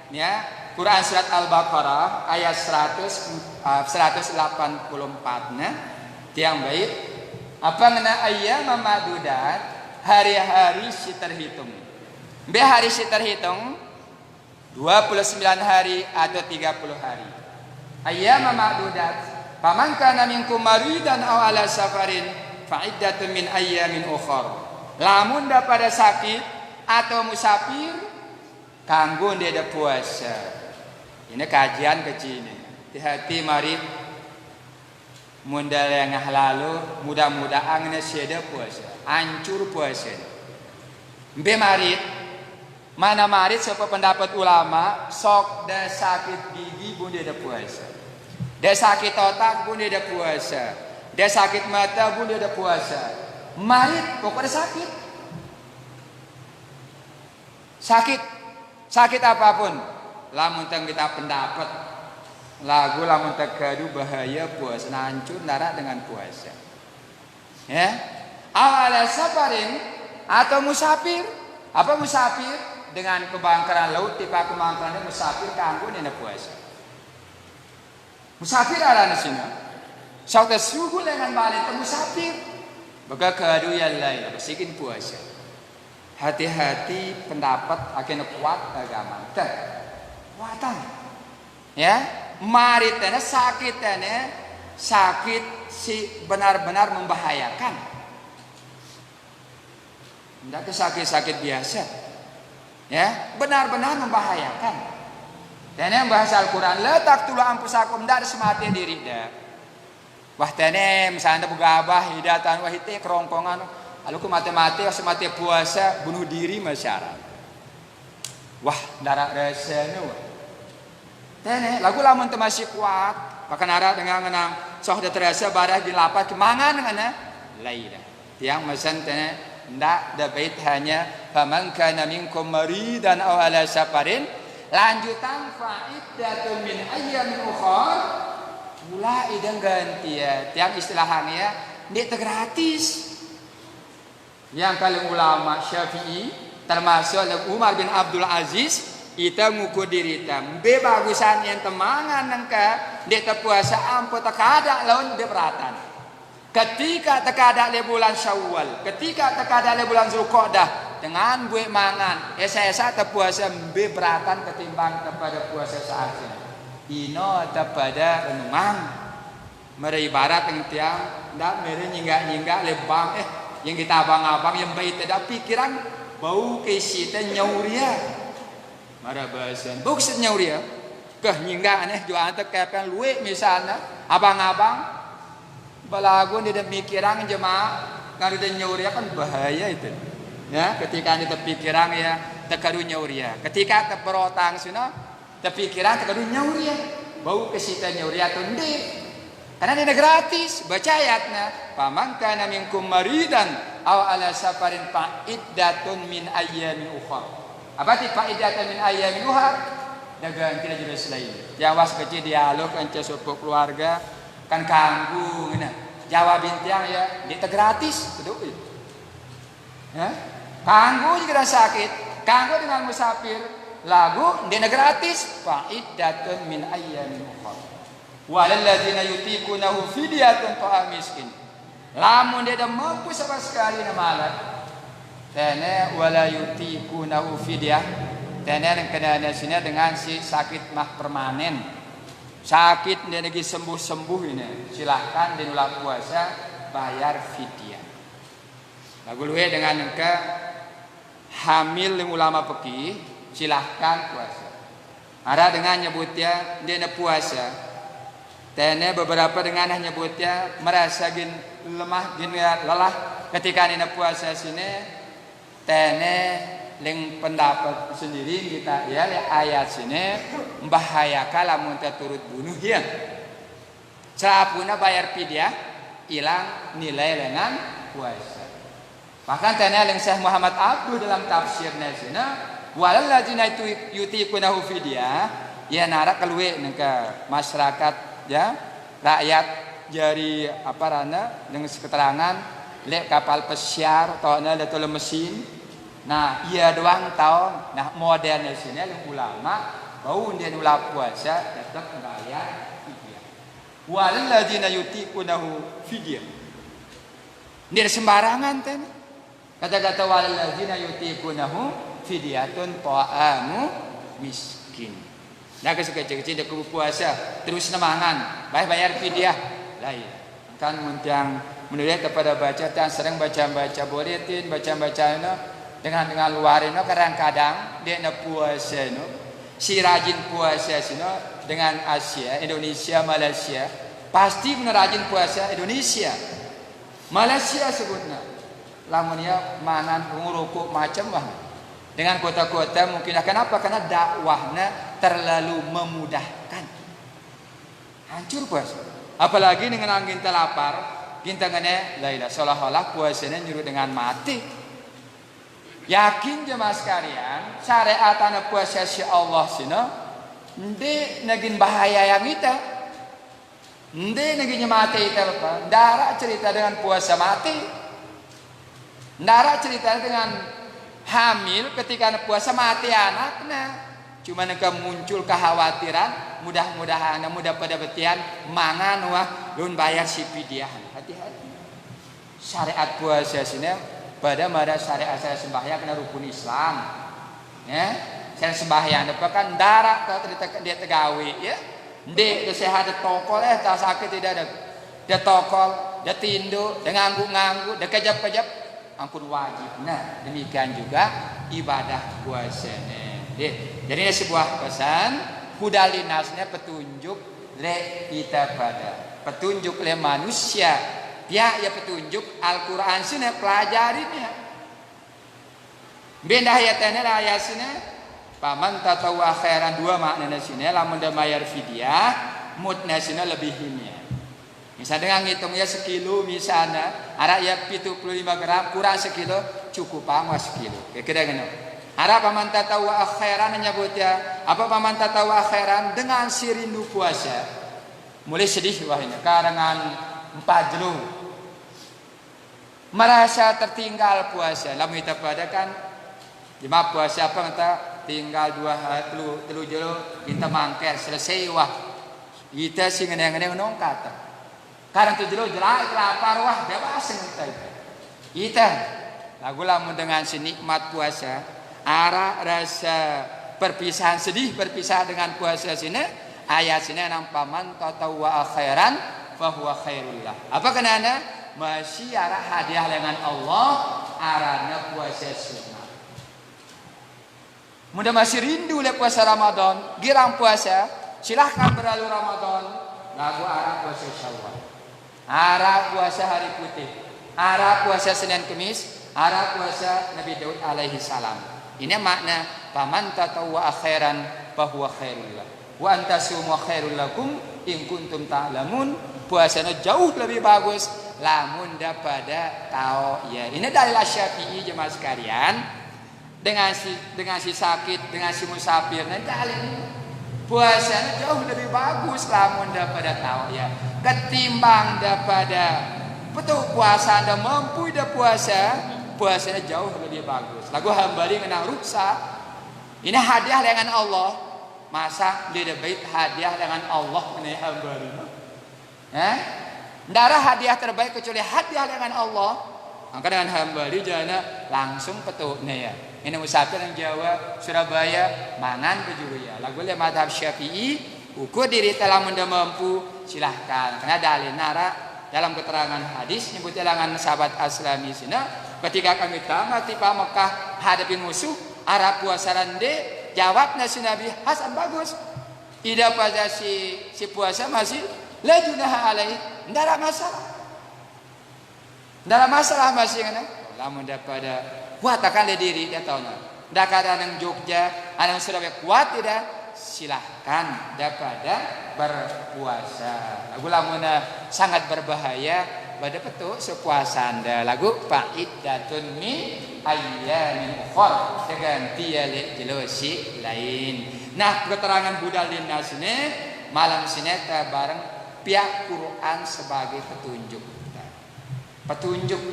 ya Quran surat Al-Baqarah ayat 184-nya tiang bait apa ngena ayyam ma'dudat hari-hari si terhitung. Hari si terhitung 29 hari atau 30 hari. Ayyam ma'dudat. Faman kana minkum maridan aw ala safarin fa iddatun min ayyamin ukhra. Lamun pada sakit atau musafir kanggo ndek puasa. Ini kajian kecil ini. Hati-hati mari mundal yang lalu mudah-mudahan siada puasa. Hancur puasa. Mari mana marit siapa pendapat ulama sok da sakit gigi pun dia ada puasa, da sakit otak pun dia ada puasa, da sakit mata pun dia ada puasa. Marit pokoknya sakit apapun lamun teng kita pendapat lagu lamun tegadu bahaya puasa hancur nara dengan puasa ya awala safarin atau musafir apa musafir dengan kebangkaran laut tipa kebangkaran musafir kanggo dina puasa musafir arana sina sauta suhu dengan balik musafir baga kadu yang lain bisikin puasa hati-hati pendapat akhirnya kuat agama kuatan ya mari tene sakit si benar-benar membahayakan tidak ke sakit biasa ya benar-benar membahayakan dan yang bahasa Al-Quran la taqtulu anfusakum tidak semati diri dah wah tene misalnya begabah hidatan wah itu kerongkongan lalu ku mati-mati semati puasa bunuh diri masyarakat wah darah rasanya wah tene lagu lamun teu masih kuat bahkan ada dengan ngenang sok terasa barah di lapas kemangan ngana laila tiang mesen tene ndak da bait hanya faman kana minkum maridan aw ala safarin lanjutan fa'iddatun min ayyamin ukhra mulai dan ganti ya tiang istilahannya dia gratis yang kali ulama Syafi'i termasuk Umar bin Abdul Aziz kita ngukur diri tam be bagusan yang temangan nangka dia terpuasa ampo tekada lawan dia beratan ketika tekada le bulan Syawal ketika tekada le bulan Zulqa'dah dengan gue mangan saya terpuasa be beratan ketimbang kepada puasa saat ini ino kepada memang meribarat yang tiang ndak mere nyinggak lebang yang kita abang-abang yang baik tidak pikiran bau kesita nyauria mara bahasan bau kesita nyauria keh nyinggak aneh jualan terkepen luwe misalnya abang-abang balagun di pikiran jemaah kalau dia nyauria kan bahaya itu ya ketika ada pikiran ya terkadu nyauria ketika terperotang sino terpikiran terkadu nyauria bau kesita nyauria tundi karena ini gratis baca ayatnya faman kana minkum maridan aw ala safarin fa'iddatun min ayyamin ukhra apa ti fa'iddatun min ayyamin ukhra dagang tidak jelas lain jawas kecil dialog ence sepupu keluarga kan kanggu ngena jawabin tiang ya dia gratis betul ya kanggu juga sakit kanggu dengan musafir lagu dia gratis fa'iddatun min ayyamin ukhra walal ladzina yutiqunahu fidyatun ta'am miskin lamun dia dah mampu sama sekali na malat tene wala yutiqunahu fidyah tene yang kena sini dengan si sakit mah permanen sakit dia lagi sembuh ini silahkan dia ulah puasa bayar fidyah lagu luwe dengan engka hamil yang ulama peki silahkan puasa ada dengan nyebutnya dia na puasa tene beberapa dengan nyebutnya merasa gin lemah gin lelah ketika ini puasa sini tene ling pendapat sendiri kita ya ayat sini membahayakan lamun turut bunuh ya serapuna bayar fidyah hilang nilai dengan puasa bahkan tene ling Syekh Muhammad Abduh dalam tafsirnya sini walal ladzina yutiqunahu fidyah ya nara keluwe nengka masyarakat ya rakyat jari apa rana dengan keterangan lek kapal pesiar atau ada tole mesin nah iya doang tahu nah modelnya sini yang ulama bau dia ulah puasa tetap bayar fidyah walal ladzina yutiqunahu fidyah dia sembarangan ten kata-kata walal ladzina yutiqunahu fidyatun ta'amu miskin nah kecil-kecil dia puasa terus nemangan bayar fidyah lain kan muntang menulis kepada baca dan sering baca boletin baca no dengan luarin no kadang-kadang dia na puasa no si rajin puasa sino dengan Asia Indonesia Malaysia pasti benar rajin puasa Indonesia Malaysia sebutnya lamunnya mangan ngurukuk macam bah dengan kota-kota mungkin kenapa karena dakwahnya terlalu memudahkan hancur puasa apalagi dengan angin telapar kita ngene lailah seolah-olah puasanya nyuruh dengan mati yakin jemaah sekalian syariatan puasa si Allah sino ende nagin bahaya yang kita ende nagin mati itu apa darah cerita dengan puasa mati darah cerita dengan hamil ketika puasa mati anaknya cuma neka muncul kekhawatiran mudah-mudahan mudah pada betian mangan wah lun bayar si fidyah hati-hati syariat puasa sini pada mada syariat saya sembahyang kena rukun Islam. Ya, saya sembahyang depan kan darat atau dia tegawi ya. Dek sehat tokol tak sakit tidak ada. Dia tokol, dia tinduk, dia ngangguk-ngangguk, dia kejap-kejap ampun wajib. Nah, demikian juga ibadah puasa. Jadi ini sebuah pesan hudalinasnya petunjuk le kita pada petunjuk le manusia. Ya petunjuk Al-Qur'an sini pelajarinya. Benda ayatnya ayat sini paman tatawwa khairan dua makna sini lamun da mayar fidyah mudna sini lebih ini. Misal dengan ngitungnya sekilo misalnya ada ya 75 gram kurang sekilo cukup pangwa sekilo. Kira-kira gitu. Ada paman tatawwa khairan nyebutnya apa paman tatawwa khairan dengan si rindu puasa. Mulai sedih wah ini karangan 4 jelung. Merasa tertinggal puasa. Lamun kita pada kan jemaah puasa apa kita tinggal 2 hari telu jelung kita mangker selesai wah. Kita sing ngene-ngene nongkat. Karena tu jelo jelai lapar wah bebas kita itu. Kita lagu lamun dengan senikmat puasa, ara rasa perpisahan sedih berpisah dengan puasa sini ayat sini nang paman tatawwa khairan fa huwa khairullah. Apa kenana? Masih ara hadiah dengan Allah arana puasa sunnah. Mudah masih rindu le puasa Ramadan, girang puasa, silahkan berlalu Ramadan, lagu ara puasa Syawal. Ara puasa hari putih, ara puasa Senin Kemis, ara puasa Nabi Daud alaihi salam. Ini makna paman tatawwa khairan fa huwa khairullah. Wa antasumu khairul lakum in kuntum ta'lamun. Puasanya jauh lebih bagus lamun daripada tahu ya. Ini dalil Syafi'i jemaah sekalian. Dengan si sakit, dengan si musafir, nanti dalil puasanya jauh lebih bagus lamun daripada tahu ya. Ketimbang daripada betul puasa Anda mampu dah puasanya jauh lebih bagus. Lagu hambali kena ruksa. Ini hadiah dengan Allah. Masa di bait hadiah dengan Allah ini hambali. Ndara hadiah terbaik kecuali hadiah dengan Allah. Maka dengan hambali jana langsung petuknya ya. Ini musafir yang Jawa, Surabaya, mangan ke ya. Lagu le madhab Syafi'i. Ukur diri telah mampu silahkan karena dalil nara dalam keterangan hadis nyebut telangan sahabat aslami sina ketika kami tamat tiba Mekah hadapin musuh Arab puasa rande jawabnya si Nabi Hasan bagus tidak pada si puasa masih la junaha alai ndara masalah masih kan lamun daripada kuat akan diri dia tahu ndak ada nang Jogja ada Surabaya kuat tidak silahkan daripada berpuasa. Lagu lamuna sangat berbahaya pada petuk sepuasa Anda. Lagu fa'iddatun min ayyamin ukhra ganti ale jelosi lain. Nah, keterangan budal dina sini malam sini kita bareng pihak Quran sebagai petunjuk. Petunjuk.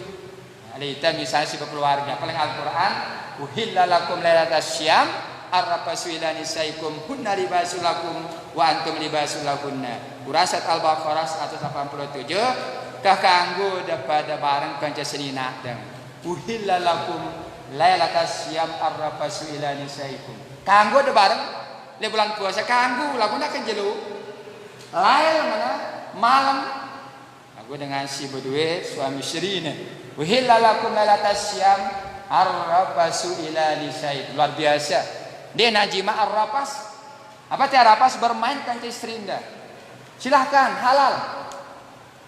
Alita misalnya si keluarga paling Al-Qur'an uhilla lakum lailatas syiyam arrafasu ila nisaikum kunna libasul lakum wa antum libasul lakunna. Surah Al-Baqarah 187 kanggo daripada bareng kanca senina dan uhilla lakum lailatas syiyam arrafasu ila nisaikum. Kanggo de bareng le bulan puasa kanggo laguna kan jelu. Lail mana malam aku dengan si berdua suami serine. Uhilla lakum lailatas syiyam arrafasu ila nisaikum. Luar biasa. Dia najima arrapas. Apa ti arrapas bermain kan istri Anda. Silahkan halal.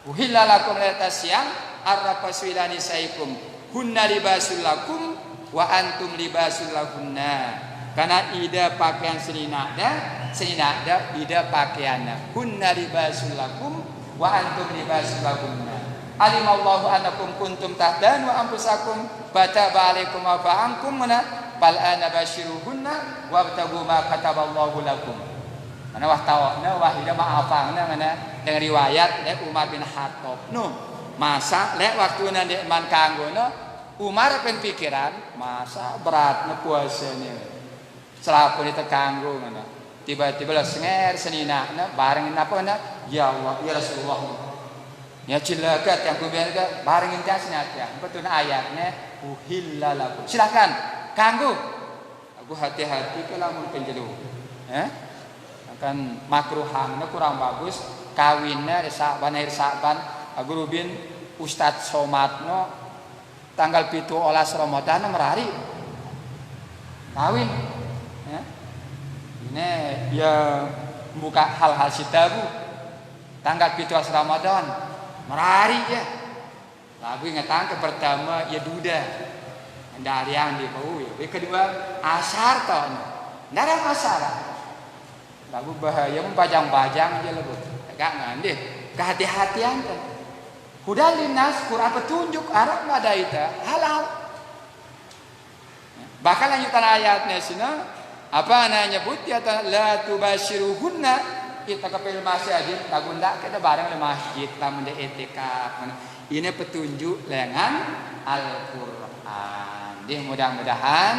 Uhilla lakum lailatas syiyam arrafasu ila nisaikum hunna libasul lakum wa antum libasul lahunna. Karena ida pakaian senina ida pakaianna. Hunna libasul lakum wa antum libasul lahunna. Alimallahu annakum kuntum tahdan wa anfusakum bataba alaikum wa fa'ankum mana bal ana basyiruhunna wabtagu ma kataballahu lakum. Mana wah tawakna wah ida maafangna mana dengan riwayat le Umar bin Khattab. No, masa le waktuna di man kanggono Umar pen pikiran masa beratna puasanya. Selapun itu kanggo mana. Tiba-tiba lah senger seninana bareng napa na ya Allah ya Rasulullah. Ya cilakat yang kubiar ke bareng intasnya ya. Betul ayatnya uhillalakum. Silakan kanggo. Aku hati-hati kalau mau penjelu. Akan makruhangna kurang bagus kawinnya saban akhir saban aku rubin Ustadz Somatno tanggal 17 Ramadan merari kawin. Ya. Ini ya buka hal-hal sitabu tanggal 17 Ramadan merari ya. Lagu ingatkan ke pertama ya duda. Dari yang di bau ya. Yang kedua asar toh. Ndak ada masalah. Lagu bahaya membajang-bajang aja lebut. Enggak ngandeh. Kehati-hatian kan. Hudal linnas Quran petunjuk Arab enggak ada itu halal. Bahkan lanjutan ayatnya sini apa nyebut ya la tubashiruhunna kita ke masjid lagu ndak kita bareng di masjid tamu di etikaf. Ini petunjuk dengan Al-Qur'an. Dia mudah-mudahan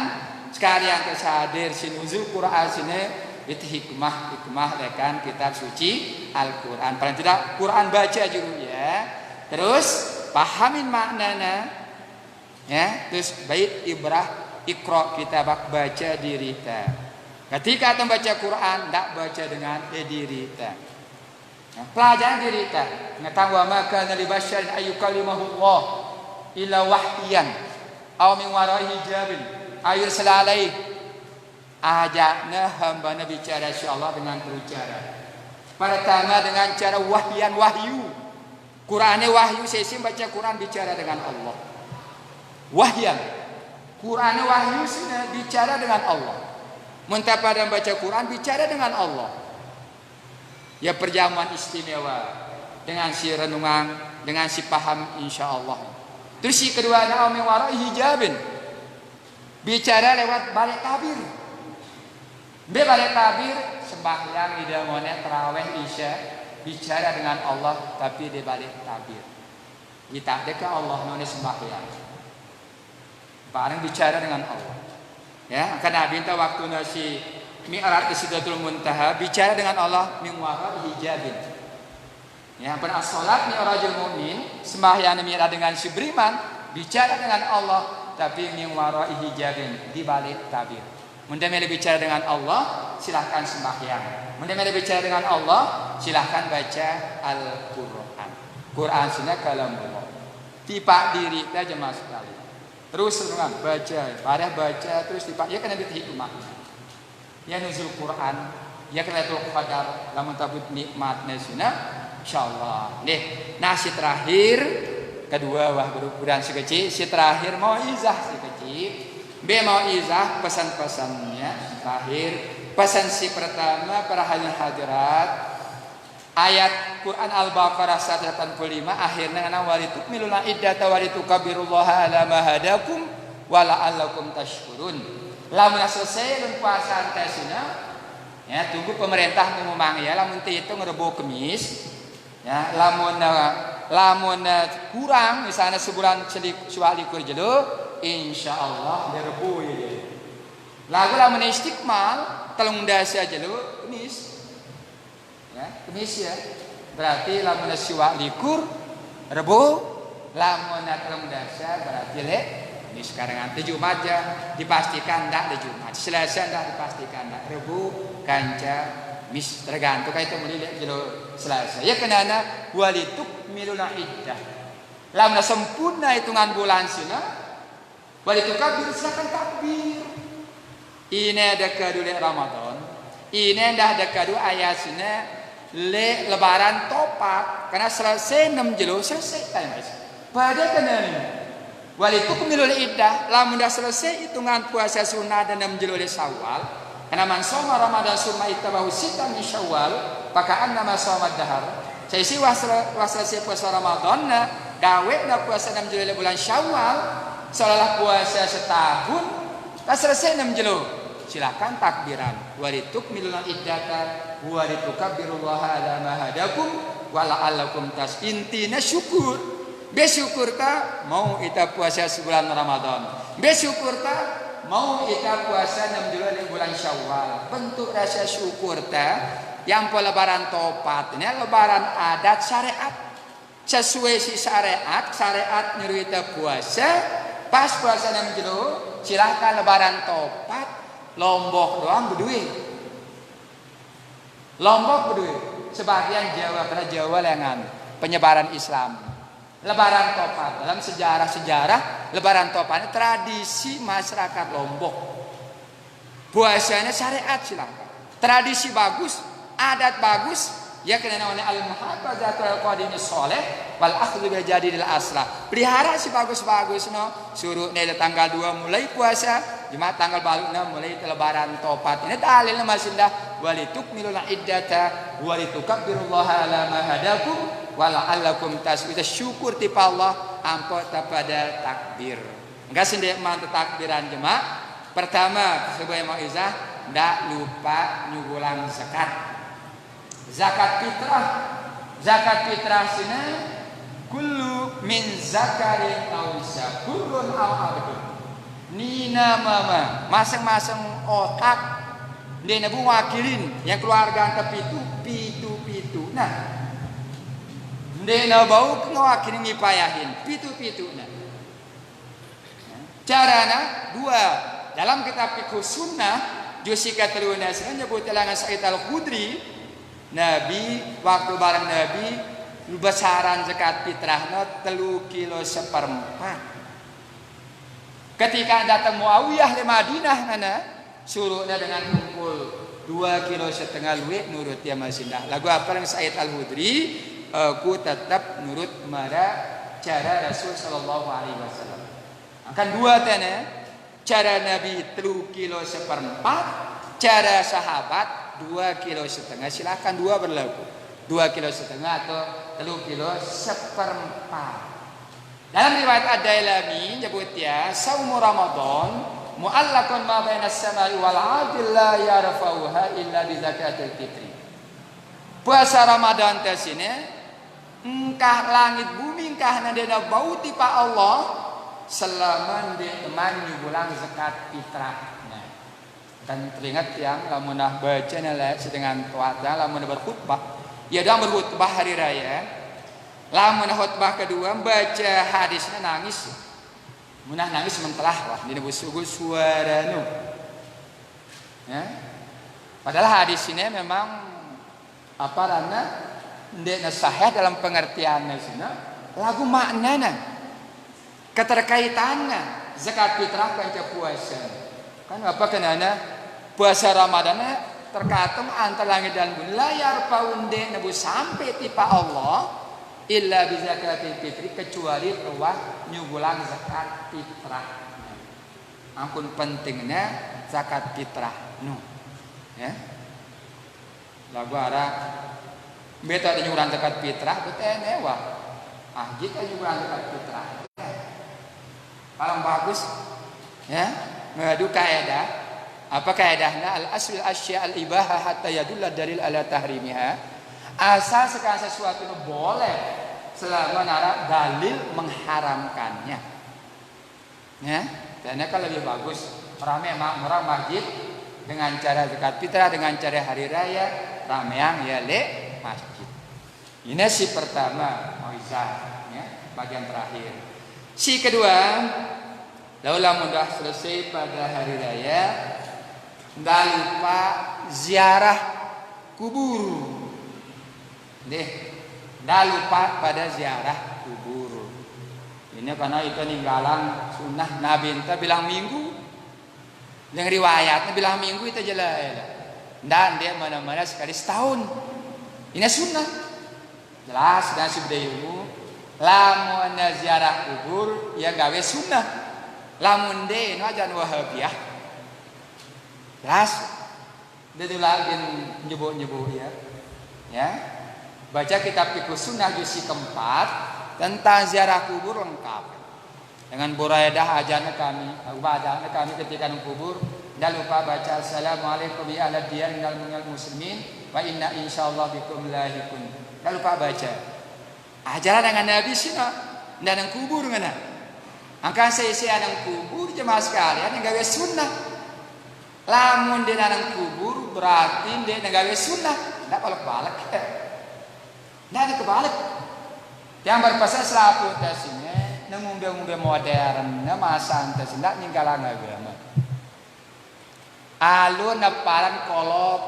sekalian kesadir sinuzul Qur'an sini itu hikmah lekan kitab suci Al-Qur'an. Paling tidak Qur'an baca dulu ya. Terus pahamin maknanya. Ya, terus bait ibrah ikra kita baca diri kita. Ketika kita baca Quran, tidak baca dengan diri kita. Pelajaran diri kita. Mengetahui wa ma kana li basyarin ayyukallimahullah illa wahyan aw min wara'i hijabin ayur salalai. Ajaknya hamba bicara insyaallah dengan berbicara. Pertama dengan cara wahyu. Qurannya wahyu, sesi baca Quran bicara dengan Allah. Wahyan. Qurannya wahyu bicara dengan Allah. Muntah pada baca Quran bicara dengan Allah. Ya perjamuan istimewa dengan si renungan, dengan si paham insyaallah. Terus si kedua naumi wara'i hijabin. Bicara lewat balik tabir. Balik tabir sembahyang idamone tarawih isya bicara dengan Allah tapi di balik tabir. Kita dekat Allah none sembahyang. Bareng bicara dengan Allah. Ya, karena Nabi waktu nasi Mi'raj ke Sidratul Muntaha bicara dengan Allah min wara'i hijabin. Ya, pada salat Mi'rajul Mukmin, sembahyang Mi'raj dengan si beriman bicara dengan Allah tapi min wara'i hijabin di balik tabir. Mun dia bicara dengan Allah, silahkan sembahyang. Mun dia bicara dengan Allah, silahkan baca Al-Qur'an. Quran sunnah kalamullah. Tipak diri kita jemaah sekalian. Terus dengan baca, pada baca terus dipak. Ya kena hikmah. Ya nuzul Quran, ya kena Lailatul Qadar, lamun tabut nikmatna sunah insyaallah. Nih, nasi terakhir kedua wah berukuran sekecil, si terakhir mauizah sekecil. B mauizah pesan-pesannya terakhir. Pesan si pertama para hadirat ayat Quran Al-Baqarah 185 akhirnya ana walitukmiluna iddata walitukabirullaha ala ma hadakum wa la'allakum tashkurun. Lamun selesai dan puasa antasina ya tunggu pemerintah ngomong ya lamun itu ngerebo kemis ya lamun kurang misalnya sebulan sualikur jelo insyaallah direbo ya. Lagu lamun istiqmal telung dasa jelo kemis. Ya, kemis ya. Berarti lamun siwa likur rebo, lamun telung dasa berarti ini sekarang nanti Jumat ya dipastikan ndak di Jumat. Selasa ndak dipastikan ndak. Rebo kanca mis tergantung kayak itu melihat jelo Selasa. Ya kenana walituk miluna iddah. Lamun sempurna hitungan bulan sina walituk kabir silakan takbir. Ini ada kedua Ramadan. Ini dah ada kedua ayatnya. Lebaran topat karena selesai 6 jelo selesai kan guys. Pada kena ni. Walitukmilul iddah lamun dah selesai hitungan puasa sunah dan 6 jelo di Syawal. Karena man shoma Ramadan summa ittabahu sitan min Syawal, maka annama shoma dahar. Saya si selesai puasa Ramadan gawe na puasa 6 jelo bulan Syawal, seolah puasa setahun, dah selesai 6 jelo. Silakan takbiran walitukmilul iddata walitukabirullaha ala ma hadakum wa la'allakum intina syukur. Bersyukur ta mau kita puasa sebulan Ramadan. Bersyukur ta mau kita puasa 6 bulan Syawal. Bentuk rasa syukur ta yang lebaran topat ini lebaran adat syariat. sesuai si syariat nyuruh kita puasa. Pas puasa yang jero silahkan lebaran topat. Lombok doang berduit. Lombok berduit. Sebagian Jawa, karena Jawa lengan penyebaran Islam. Lebaran topat dalam sejarah lebaran topat tradisi masyarakat Lombok. Puasanya syariat silakan. Tradisi bagus, adat bagus, ya kena namanya al-muhafazatul qadimis sholeh wal akhdhu bi jadidil aslah. Pelihara si bagus-bagus no. Suruh nih tanggal 2 mulai puasa, Jumat tanggal baluna mulai lebaran topat. Ini dalilnya masindah walitukmilul iddata walitukabbirullaha ala ma hadakum wala'allakum tasbita. Syukur tipe Allah ampun pada takbir. Enggak sendiri mantap takbiran jemaah. Pertama sebagai mauizah ndak lupa nyugulang zakat. Zakat fitrah sini kullu min zakarin aw unsa kurun aw abdun. Nina mama masing-masing otak dia nabu wakilin yang keluarga antep pitu. Nah dia bau ngewakilin ngipayahin pitu. Nah carana dua dalam kitab Fiqh Sunnah Jusika Telunas menyebut telangan Sa'id Al-Khudri Nabi waktu bareng Nabi besaran zakat fitrahna 3 kilo seperempat. Ketika datang Muawiyah di Madinah nana suruhnya dengan kumpul 2 kilo setengah luwih nurut dia masindah. Lagu apa yang Sa'id Al-Khudri aku tetap nurut pada cara Rasul sallallahu alaihi wasallam. Akan dua tanya cara Nabi 3 kilo seperempat, cara sahabat 2 kilo setengah. Silakan dua berlaku 2 kilo setengah atau 3 kilo seperempat. Dalam riwayat Ad-Dailami nyebut ya saumu Ramadan mu'allaqun ma bainas samai wal ardil la yarfa'uha illa bi zakatil fitri. Puasa Ramadan teh sini engkah langit bumi engkah nandena bau tipa Allah selama teman nyugulang zakat fitrah. Nah, dan teringat yang lamunah baca nala sedengan tuata lamunah berkhutbah. Ya dalam berkhutbah hari raya. Lamunah khutbah kedua baca hadisnya nangis. Munah nangis mentelah wah dina busugu suara nu. Ya. Padahal hadis ini memang apa rana ndek sahih dalam pengertiannya sina lagu maknana. Keterkaitannya zakat fitrah kanca puasa. Kan apa kenana puasa Ramadan terkatung antara langit dan bumi layar paunde nebu sampai tipa Allah illa bi zakatil fitri kecuali ruah nyugulang zakat fitrah. Ampun pentingnya zakat fitrah nu. Ya. Lagu arah beta nyugulang zakat fitrah betene wah. Ah jika nyugulang zakat fitrah paling bagus ya mengadu kaidah. Apa kaidahnya? Al asl asya al ibaha hatta yadulla dalil ala tahrimiha. Asal sekali sesuatu itu boleh selama nara dalil mengharamkannya. Ya, karena kalau lebih bagus orang masjid dengan cara zakat fitrah dengan cara hari raya rameang ya le masjid. Ini si pertama mauizah ya, bagian terakhir. Si kedua, laulah mudah selesai pada hari raya, nggak lupa ziarah kubur. Nggak lupa pada ziarah kubur. Ini karena itu ninggalan sunnah Nabi kita bilang minggu. Yang riwayatnya bilang minggu itu jelas. Dan dia mana-mana sekali setahun. Ini sunnah. Jelas dan sudah ilmu. Lamun ziarah kubur ya gawe sunnah. Lamun de nu ajan Wahabiyah. Jelas. Dia lagi nyebut ya. Ya. Baca kitab Fiqh Sunnah juz keempat tentang ziarah kubur lengkap. Dengan buraidah ajana kami, ibadahna kami ketika kubur, jangan lupa baca assalamualaikum ya ala diyan minal muslimin wa inna insyaallah bikum lahiqun. Jangan lupa baca. Ajaran dengan Nabi sina dan kubur ngana. Angka saya nang kubur jemaah sekalian yang gawe sunnah. Lamun di nang kubur berarti dia gawe sunnah, ndak balak-balak. Ndak ada kebalik. Yang berpesan selapu tasine ngumbe-ngumbe modern na masa antas ndak ninggalan agama. Alun naparan kolot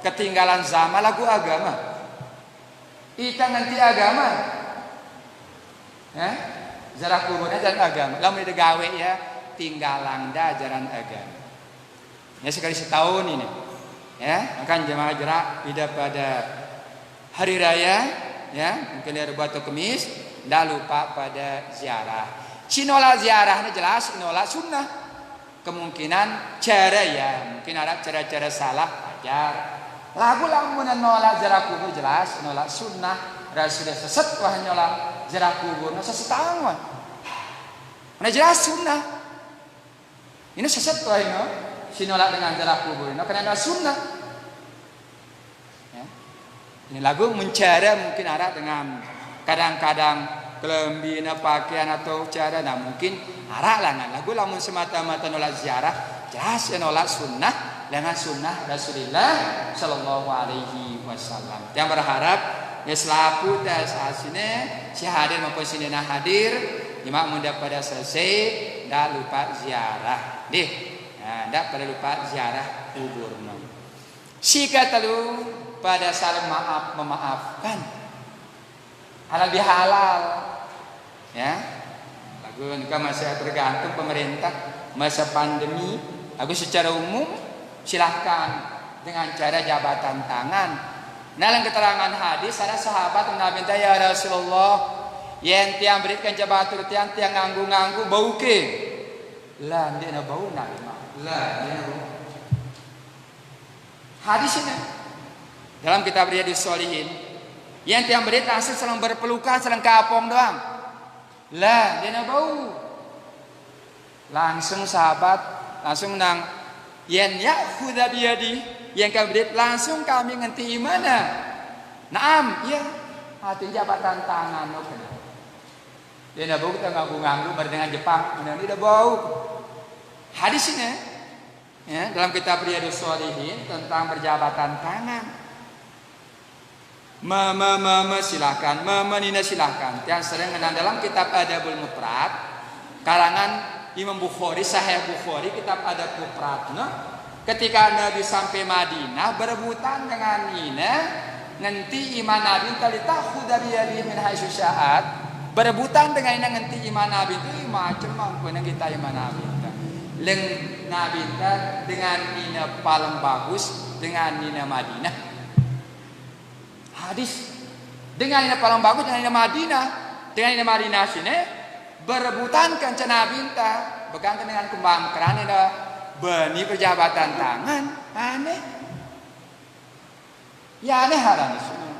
ketinggalan zaman lagu agama. Ita nganti agama. Jarak kuburnya jalan agama. Lamun digawe ya tinggalan da ajaran agama. Ya sekali setahun ini. Ya, akan jemaah jarak tidak pada hari raya ya, mungkin hari Batu Kemis, ndak lupa pada ziarah. Sinola ziarahnya jelas, sinola sunnah. Kemungkinan cara ya, mungkin ada cara-cara salah ajar. Lagu lamun nolak jarak kubur jelas nolak sunnah. Rasulullah seset wah nolak jarak kubur no sesetang wah. Mana jelas sunnah. Ini seset wah no si nolak dengan jarak kubur no karena sunnah. Ya. Ini lagu mencari mungkin ada dengan kadang-kadang kelembina pakaian atau cara nah mungkin arah lah lagu lamun semata-mata nolak ziarah jelas nolak sunnah. Dengan sunnah Rasulullah Sallallahu Alaihi Wasallam. Yang berharap ya selaku das asine si hadir maupun si nena hadir, jemaah muda pada selesai, ndak lupa ziarah. Deh, nah, ndak pada lupa ziarah kubur. Sika telu pada saling maaf memaafkan, halal bihalal, ya. Lagu ini masih tergantung pemerintah masa pandemi. Aku secara umum silahkan dengan cara jabatan tangan. Dalam keterangan hadis ada sahabat Nabi ya Rasulullah, yang tiang berikan jabatan tiang nganggu-nganggu bau ke? Lah dia na bau nak lah dia bau. Hadis ini dalam kitab Riyadhus Shalihin, yang tiang berit langsung selang berpelukan selang kapong doang. Lah dia na bau. Langsung sahabat langsung nang yang ya'khudha biyadi yang kami langsung kami ngerti mana. Naam, ya. Hati jabatan tangan no kena. Dia nak bau kita nganggu-nganggu berdengan Jepang, ini dah bau. Hadis ini ya, dalam kitab Riyadhus Shalihin tentang berjabatan tangan. Silakan, nina silakan. Yang sering dalam kitab Adabul Mufrad karangan Imam Bukhari, Sahih Bukhari, kitab Adab Mufrad. Ketika Nabi sampai Madinah berebutan dengan Nina, nanti iman Nabi talitahu dari yadi min haitsu sya'at. Berebutan dengan Nina nanti iman Nabi itu macam mampu kita iman Nabi. Leng Nabi dengan Nina paling bagus dengan Nina Madinah. Hadis dengan Nina paling bagus dengan Nina Madinah, dengan Nina Madinah sini. Berebutan kan cina binta bergantung dengan kembang keran ini beni perjabatan tangan aneh ya aneh haram semua.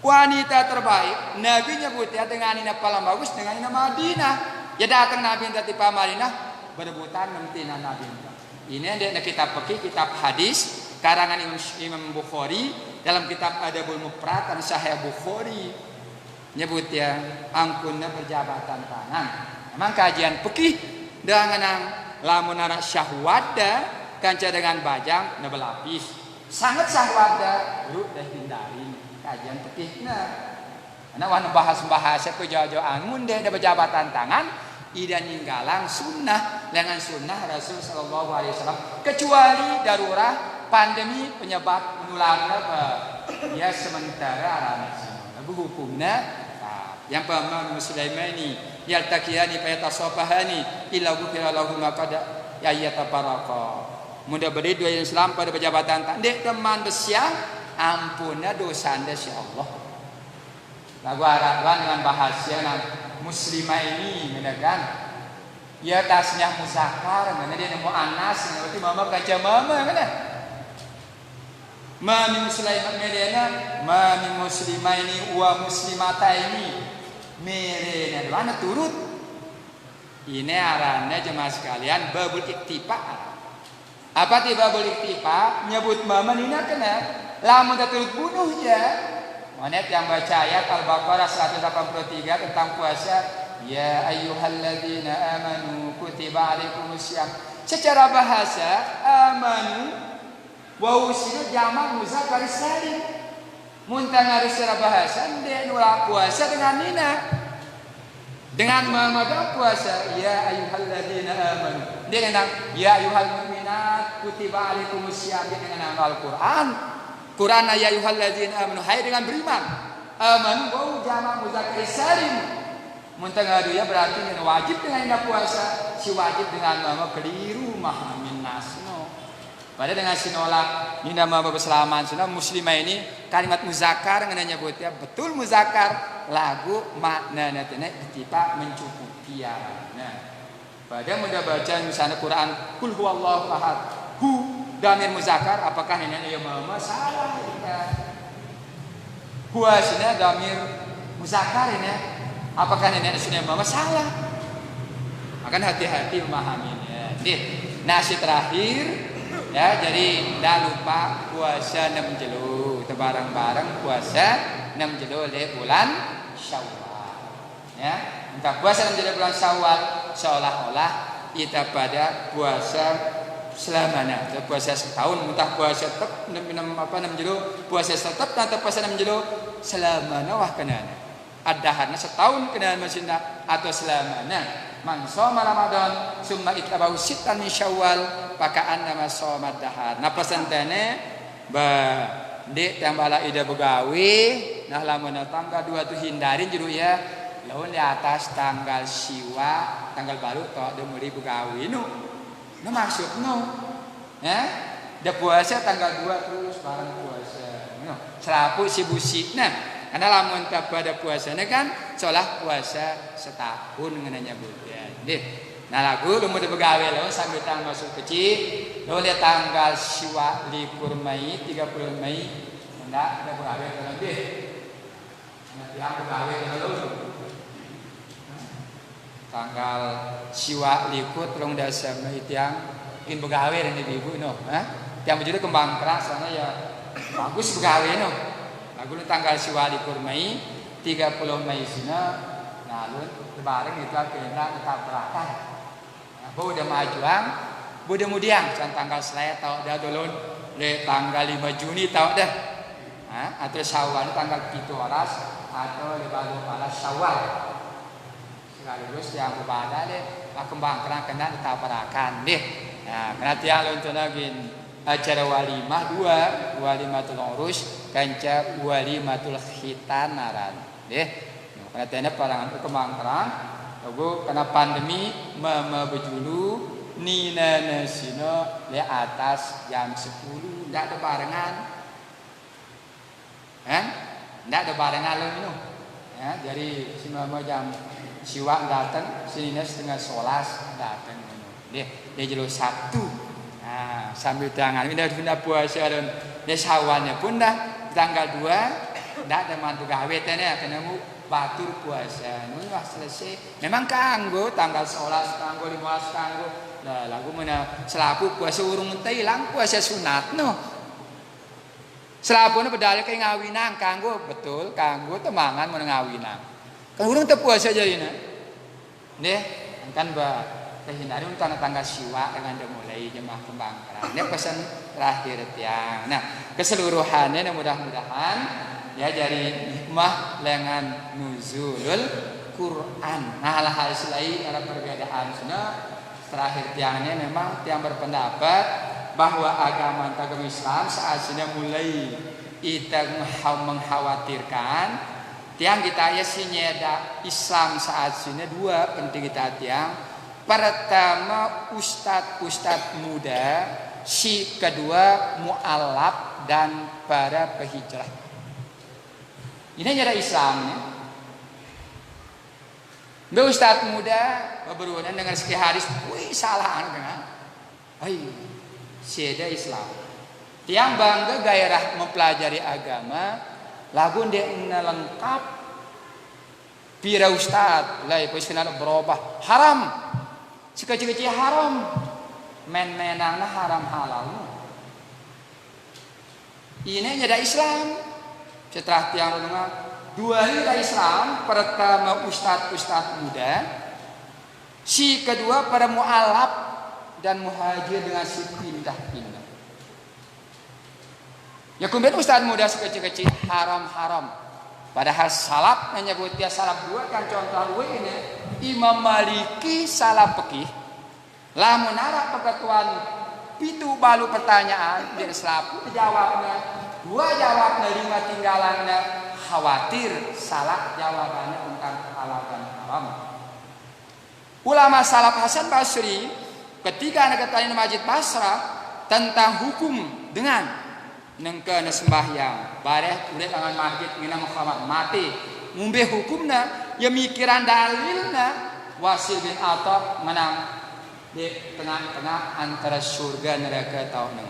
Wanita terbaik Nabi nyebutnya dengan ini paling bagus dengan ini Madinah ya datang Nabi dari Madinah berebutan mentina Nabi ini ada kitab fikih kitab hadis karangan Imam Bukhari dalam kitab Adabul Mufrad dan Sahih Bukhari nyebut ya angkunnya perjabatan tangan. Memang kajian fikih dengan lamun anak syahwada kanca dengan bajang na berlapis. Sangat syahwada ruk dah hindari kajian fikihna. Ana wan bahas-bahas ku jauh-jauh mun deh berjabatan tangan ida ninggalang sunnah dengan sunnah Rasul sallallahu alaihi wasallam kecuali darurat pandemi penyebab menularnya ya sementara aranas. Hukumnya yang paman muslimaini yaltaqiyani fayatasafahani illa ghufira lahum ma qad yatafarraqa. Mudah beri dua Islam pada pejabat tandek teman besiang ampuna dosa anda si Allah. Lagu Araban dengan bahasa muslimah ini menekan ya tasnya musakar mana dia nemu anas berarti mama kaca mama mana mami muslimah medena mami muslimah ini wa muslimata ini mereka mana turut ini arahnya jemaah sekalian babul iktifa. Apa ti babul iktifa nyebut mama nina kena lamun turut bunuh ya monet yang baca ayat Al-Baqarah 183 tentang puasa ya ayyuhalladzina amanu kutiba alaikumussyam secara bahasa amanu wa usina jamak muzakkar salim Muntang harus secara bahasa dia nolak puasa dengan nina. Dengan memegang puasa, ya ayyuhalladzina amanu. Dia ngendang ya ayyuhal mu'minat kutiba alaikumusiyam dengan Al-Qur'an. Quran ya ayyuhalladzina amanu, hai dengan beriman. Amanu wa jama' muzakkar salim. Muntang adu ya berarti yang wajib dengan ina puasa, si wajib dengan mama keliru mahamin nasno. Pada dengan sinolak nina mama berselaman sunnah muslimah ini kalimat muzakkar ngenanya nyebutnya betul muzakkar lagu makna natena ittiba mencukupi ya. Nah, pada mudah baca misalnya Quran kul huwallahu ahad hu damir muzakkar apakah ini ya mama salah ya. Huasnya damir muzakkar ini apakah ini sunnah mama salah. Akan hati-hati memahaminya. Nasi terakhir ya, jadi tidak lupa puasa 6 jelu. Itu bareng-bareng puasa 6 jelu di bulan Syawal. Ya, entah puasa 6 jelu bulan Syawal seolah-olah kita pada puasa selamanya. Puasa setahun, entah puasa tetap 6 jelu, puasa tetap atau puasa 6 jelu selamanya wah kenana. Adahannya setahun kenana masina atau selamanya. Man shoma Ramadan summa ittaba'u sittan min Syawal pakaan nama shoma dahar. Nah pesantene ba dek tambala ida begawe nah lamun tanggal 2 tu hindarin juru ya lawan di atas tanggal siwa tanggal baru tok de meuli begawe nu. Nah maksudno ya da puasa tanggal 2 terus bareng puasa. No serapu sibusina. Karena lamun pada puasanya kan seolah puasa setahun ngenanya bulan. Nah lagu lu mau begawe lo sambil tanggal masuk kecil lo lihat tanggal siwa likur Mei 30 Mei hendak ada begawe kalau deh. Nanti yang begawe kalau tanggal siwa likur terung dasar Mei tiang ingin begawe dan ibu no, tiang berjudi kembang keras soalnya ya bagus begawe no. Lagu tanggal siwali kurmai 30 Mei sina nah lu lebaran itu akhirnya tetap berakan bu udah majuan bu udah mudiang can tanggal selaya tau dah dulun le tanggal 5 Juni tau dah atau Syawal tanggal 17 atau lebaran palas Syawal sekaligus yang berbeda deh kembang kerang kena tetap berakan deh nah karena tiang lu untuk lagi acara walimah 2 walimatul urus kanca walimatul khitan naran deh katanya parangan kembang kerang lagu karena pandemi mama bejulu nina nasino le atas jam 10 ndak ada barengan ndak ada barengan lo ini ya jadi si mama jam siwa datang sini setengah 11 datang deh dia jelo Sabtu. Nah, sambil tangan udah puasa dan desawalnya pun dah tanggal 2 dah ada mantu gawe tanya kena mu batur puasa. Nu wah selesai. Memang kanggo tanggal 11 kanggo 15 kanggo. Lah lagu mana selaku puasa urung teh ilang puasa sunat no. Selapuna bedale kayak ngawinang kanggo betul kanggo temangan mun ngawinang. Kan urung teh puasa jadina. Neh kan ba hindari untuk tanggal siwa dengan dimulai jemaah kembang kerang. Ini pesan terakhir tiang. Nah keseluruhannya mudah-mudahan ya dari hikmah lengan nuzulul Quran. Nah hal-hal selain ada perbedaan sunnah terakhir tiangnya memang tiang berpendapat bahwa agama Islam saat ini mulai kita mengkhawatirkan tiang kita ya sinyeda Islam saat ini dua penting kita tiang. Pertama ustadz muda, si kedua mu'alaf dan para pehijrah. Ini ada Islamnya. Ustadz muda berhubungan dengan sekian hadis, wih salah dengan, siada Islam. Tiang bangga gairah mempelajari agama, lagu dia lengkap. Pira ustadz, lah itu berubah haram. Sekecil-kecil haram men-menangna haram halal ini ada Islam setelah tiang renungan dua hari Islam pertama ustadz muda si kedua para mu'alaf dan muhajir dengan si pindah-pindah Ya kemudian ustaz muda sekecil-kecil haram. Padahal salaf menyebut dia salaf dua kan contoh dua ini Imam Maliki salaf fikih. Lamun arah peketuan pitu balu pertanyaan dia selaku jawabnya dua jawabnya lima tinggalannya khawatir salah jawabannya tentang kehalalan haram. Ulama salaf Hasan Basri ketika ngetahuin Masjid Basra tentang hukum dengan nengke sembahyang bareh udah dengan masjid mina Muhammad mati ngumbe hukumna ya mikiran dalilna Wasil bin Attab menang di tengah-tengah antara surga neraka tahun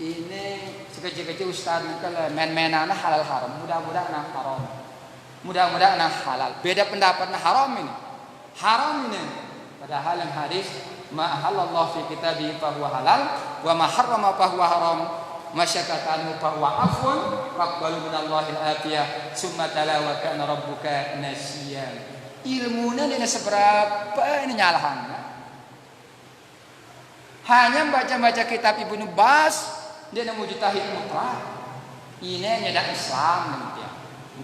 ini sekecil-kecil ustaz kalau main-mainan halal haram mudah-mudahan haram mudah-mudahan halal beda pendapatnya haram ini padahal yang hadis ma halallahu fi kitabihi fa huwa halal wa ma harrama fa huwa haram masyakatan fa huwa afwan faqbalu minallahi al-afiyah summa tala wa kana rabbuka nasiyan ilmunya dina seberapa ini nyalahan hanya baca-baca kitab Ibnu Bas dia mujtahid mutlak ini nyedak Islam nanti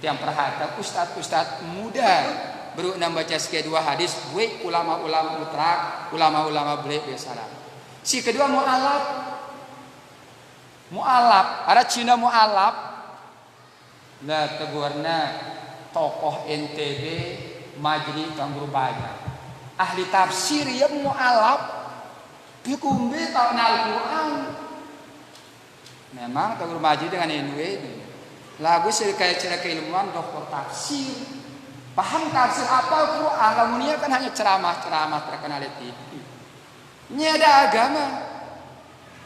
yang perhatian ustaz-ustaz muda baru baca sekian dua hadis gue ulama-ulama mutlak ulama-ulama boleh biasalah si kedua mu'alaf ada Cina mu'alaf nah tegurna tokoh NTB Majri Kanguru Banyak ahli tafsir ya mu'alaf dikumbe tahun Al-Quran memang Kanguru Majri dengan NW lagu cerita keilmuan doktor tafsir paham tafsir apa Quran lamunia kan hanya ceramah-ceramah terkenal di TV ini ada agama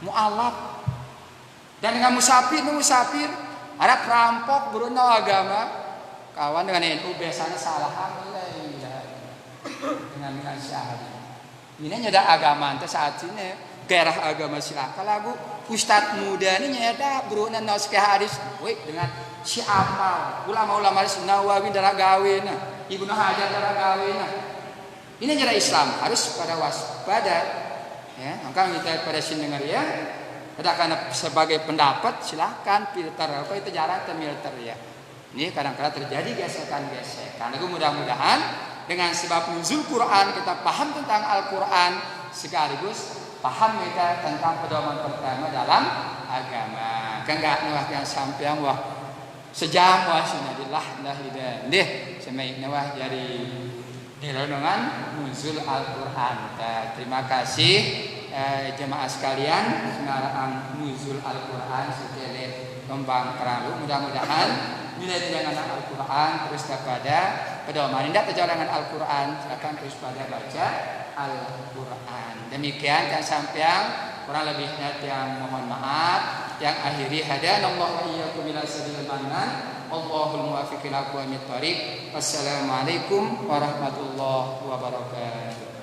mu'alaf dan dengan musafir ada perampok beruno agama kawan dengan NU biasanya salahan dengan syahadat ini ada agama nanti saat ini gairah agama silakan lagu ustaz muda ini ada beruno naskah hadis dengan si amal ulama-ulama Nawawi darah gawena Ibnu Hajar darah gawena ini cara Islam harus pada waspada ya maka kita pada sini dengar ya ada karena sebagai pendapat silahkan filter apa itu jarang terfilter ya ini kadang-kadang terjadi gesekan lalu mudah-mudahan dengan sebab nuzul Quran kita paham tentang Al-Quran sekaligus paham kita tentang pedoman pertama dalam agama kan enggak nuah yang sampean wah sejam wah sunadillah dan deh semai nawah jadi direnungan nuzul Al-Quran. Terima kasih jemaah sekalian pengarang nuzul Al-Quran sekali kembang terlalu mudah-mudahan nilai dengan Al-Quran terus kepada pedoman indah perjalanan Al-Quran silakan terus pada baca Al-Quran. Demikian dan sampean kurang lebihnya yang mohon maaf yang akhiri hadanallahu wa iyyakum ila sabilil manan Allahul muwaffiq ila aqwamit thoriq. Wassalamualaikum warahmatullahi wabarakatuh.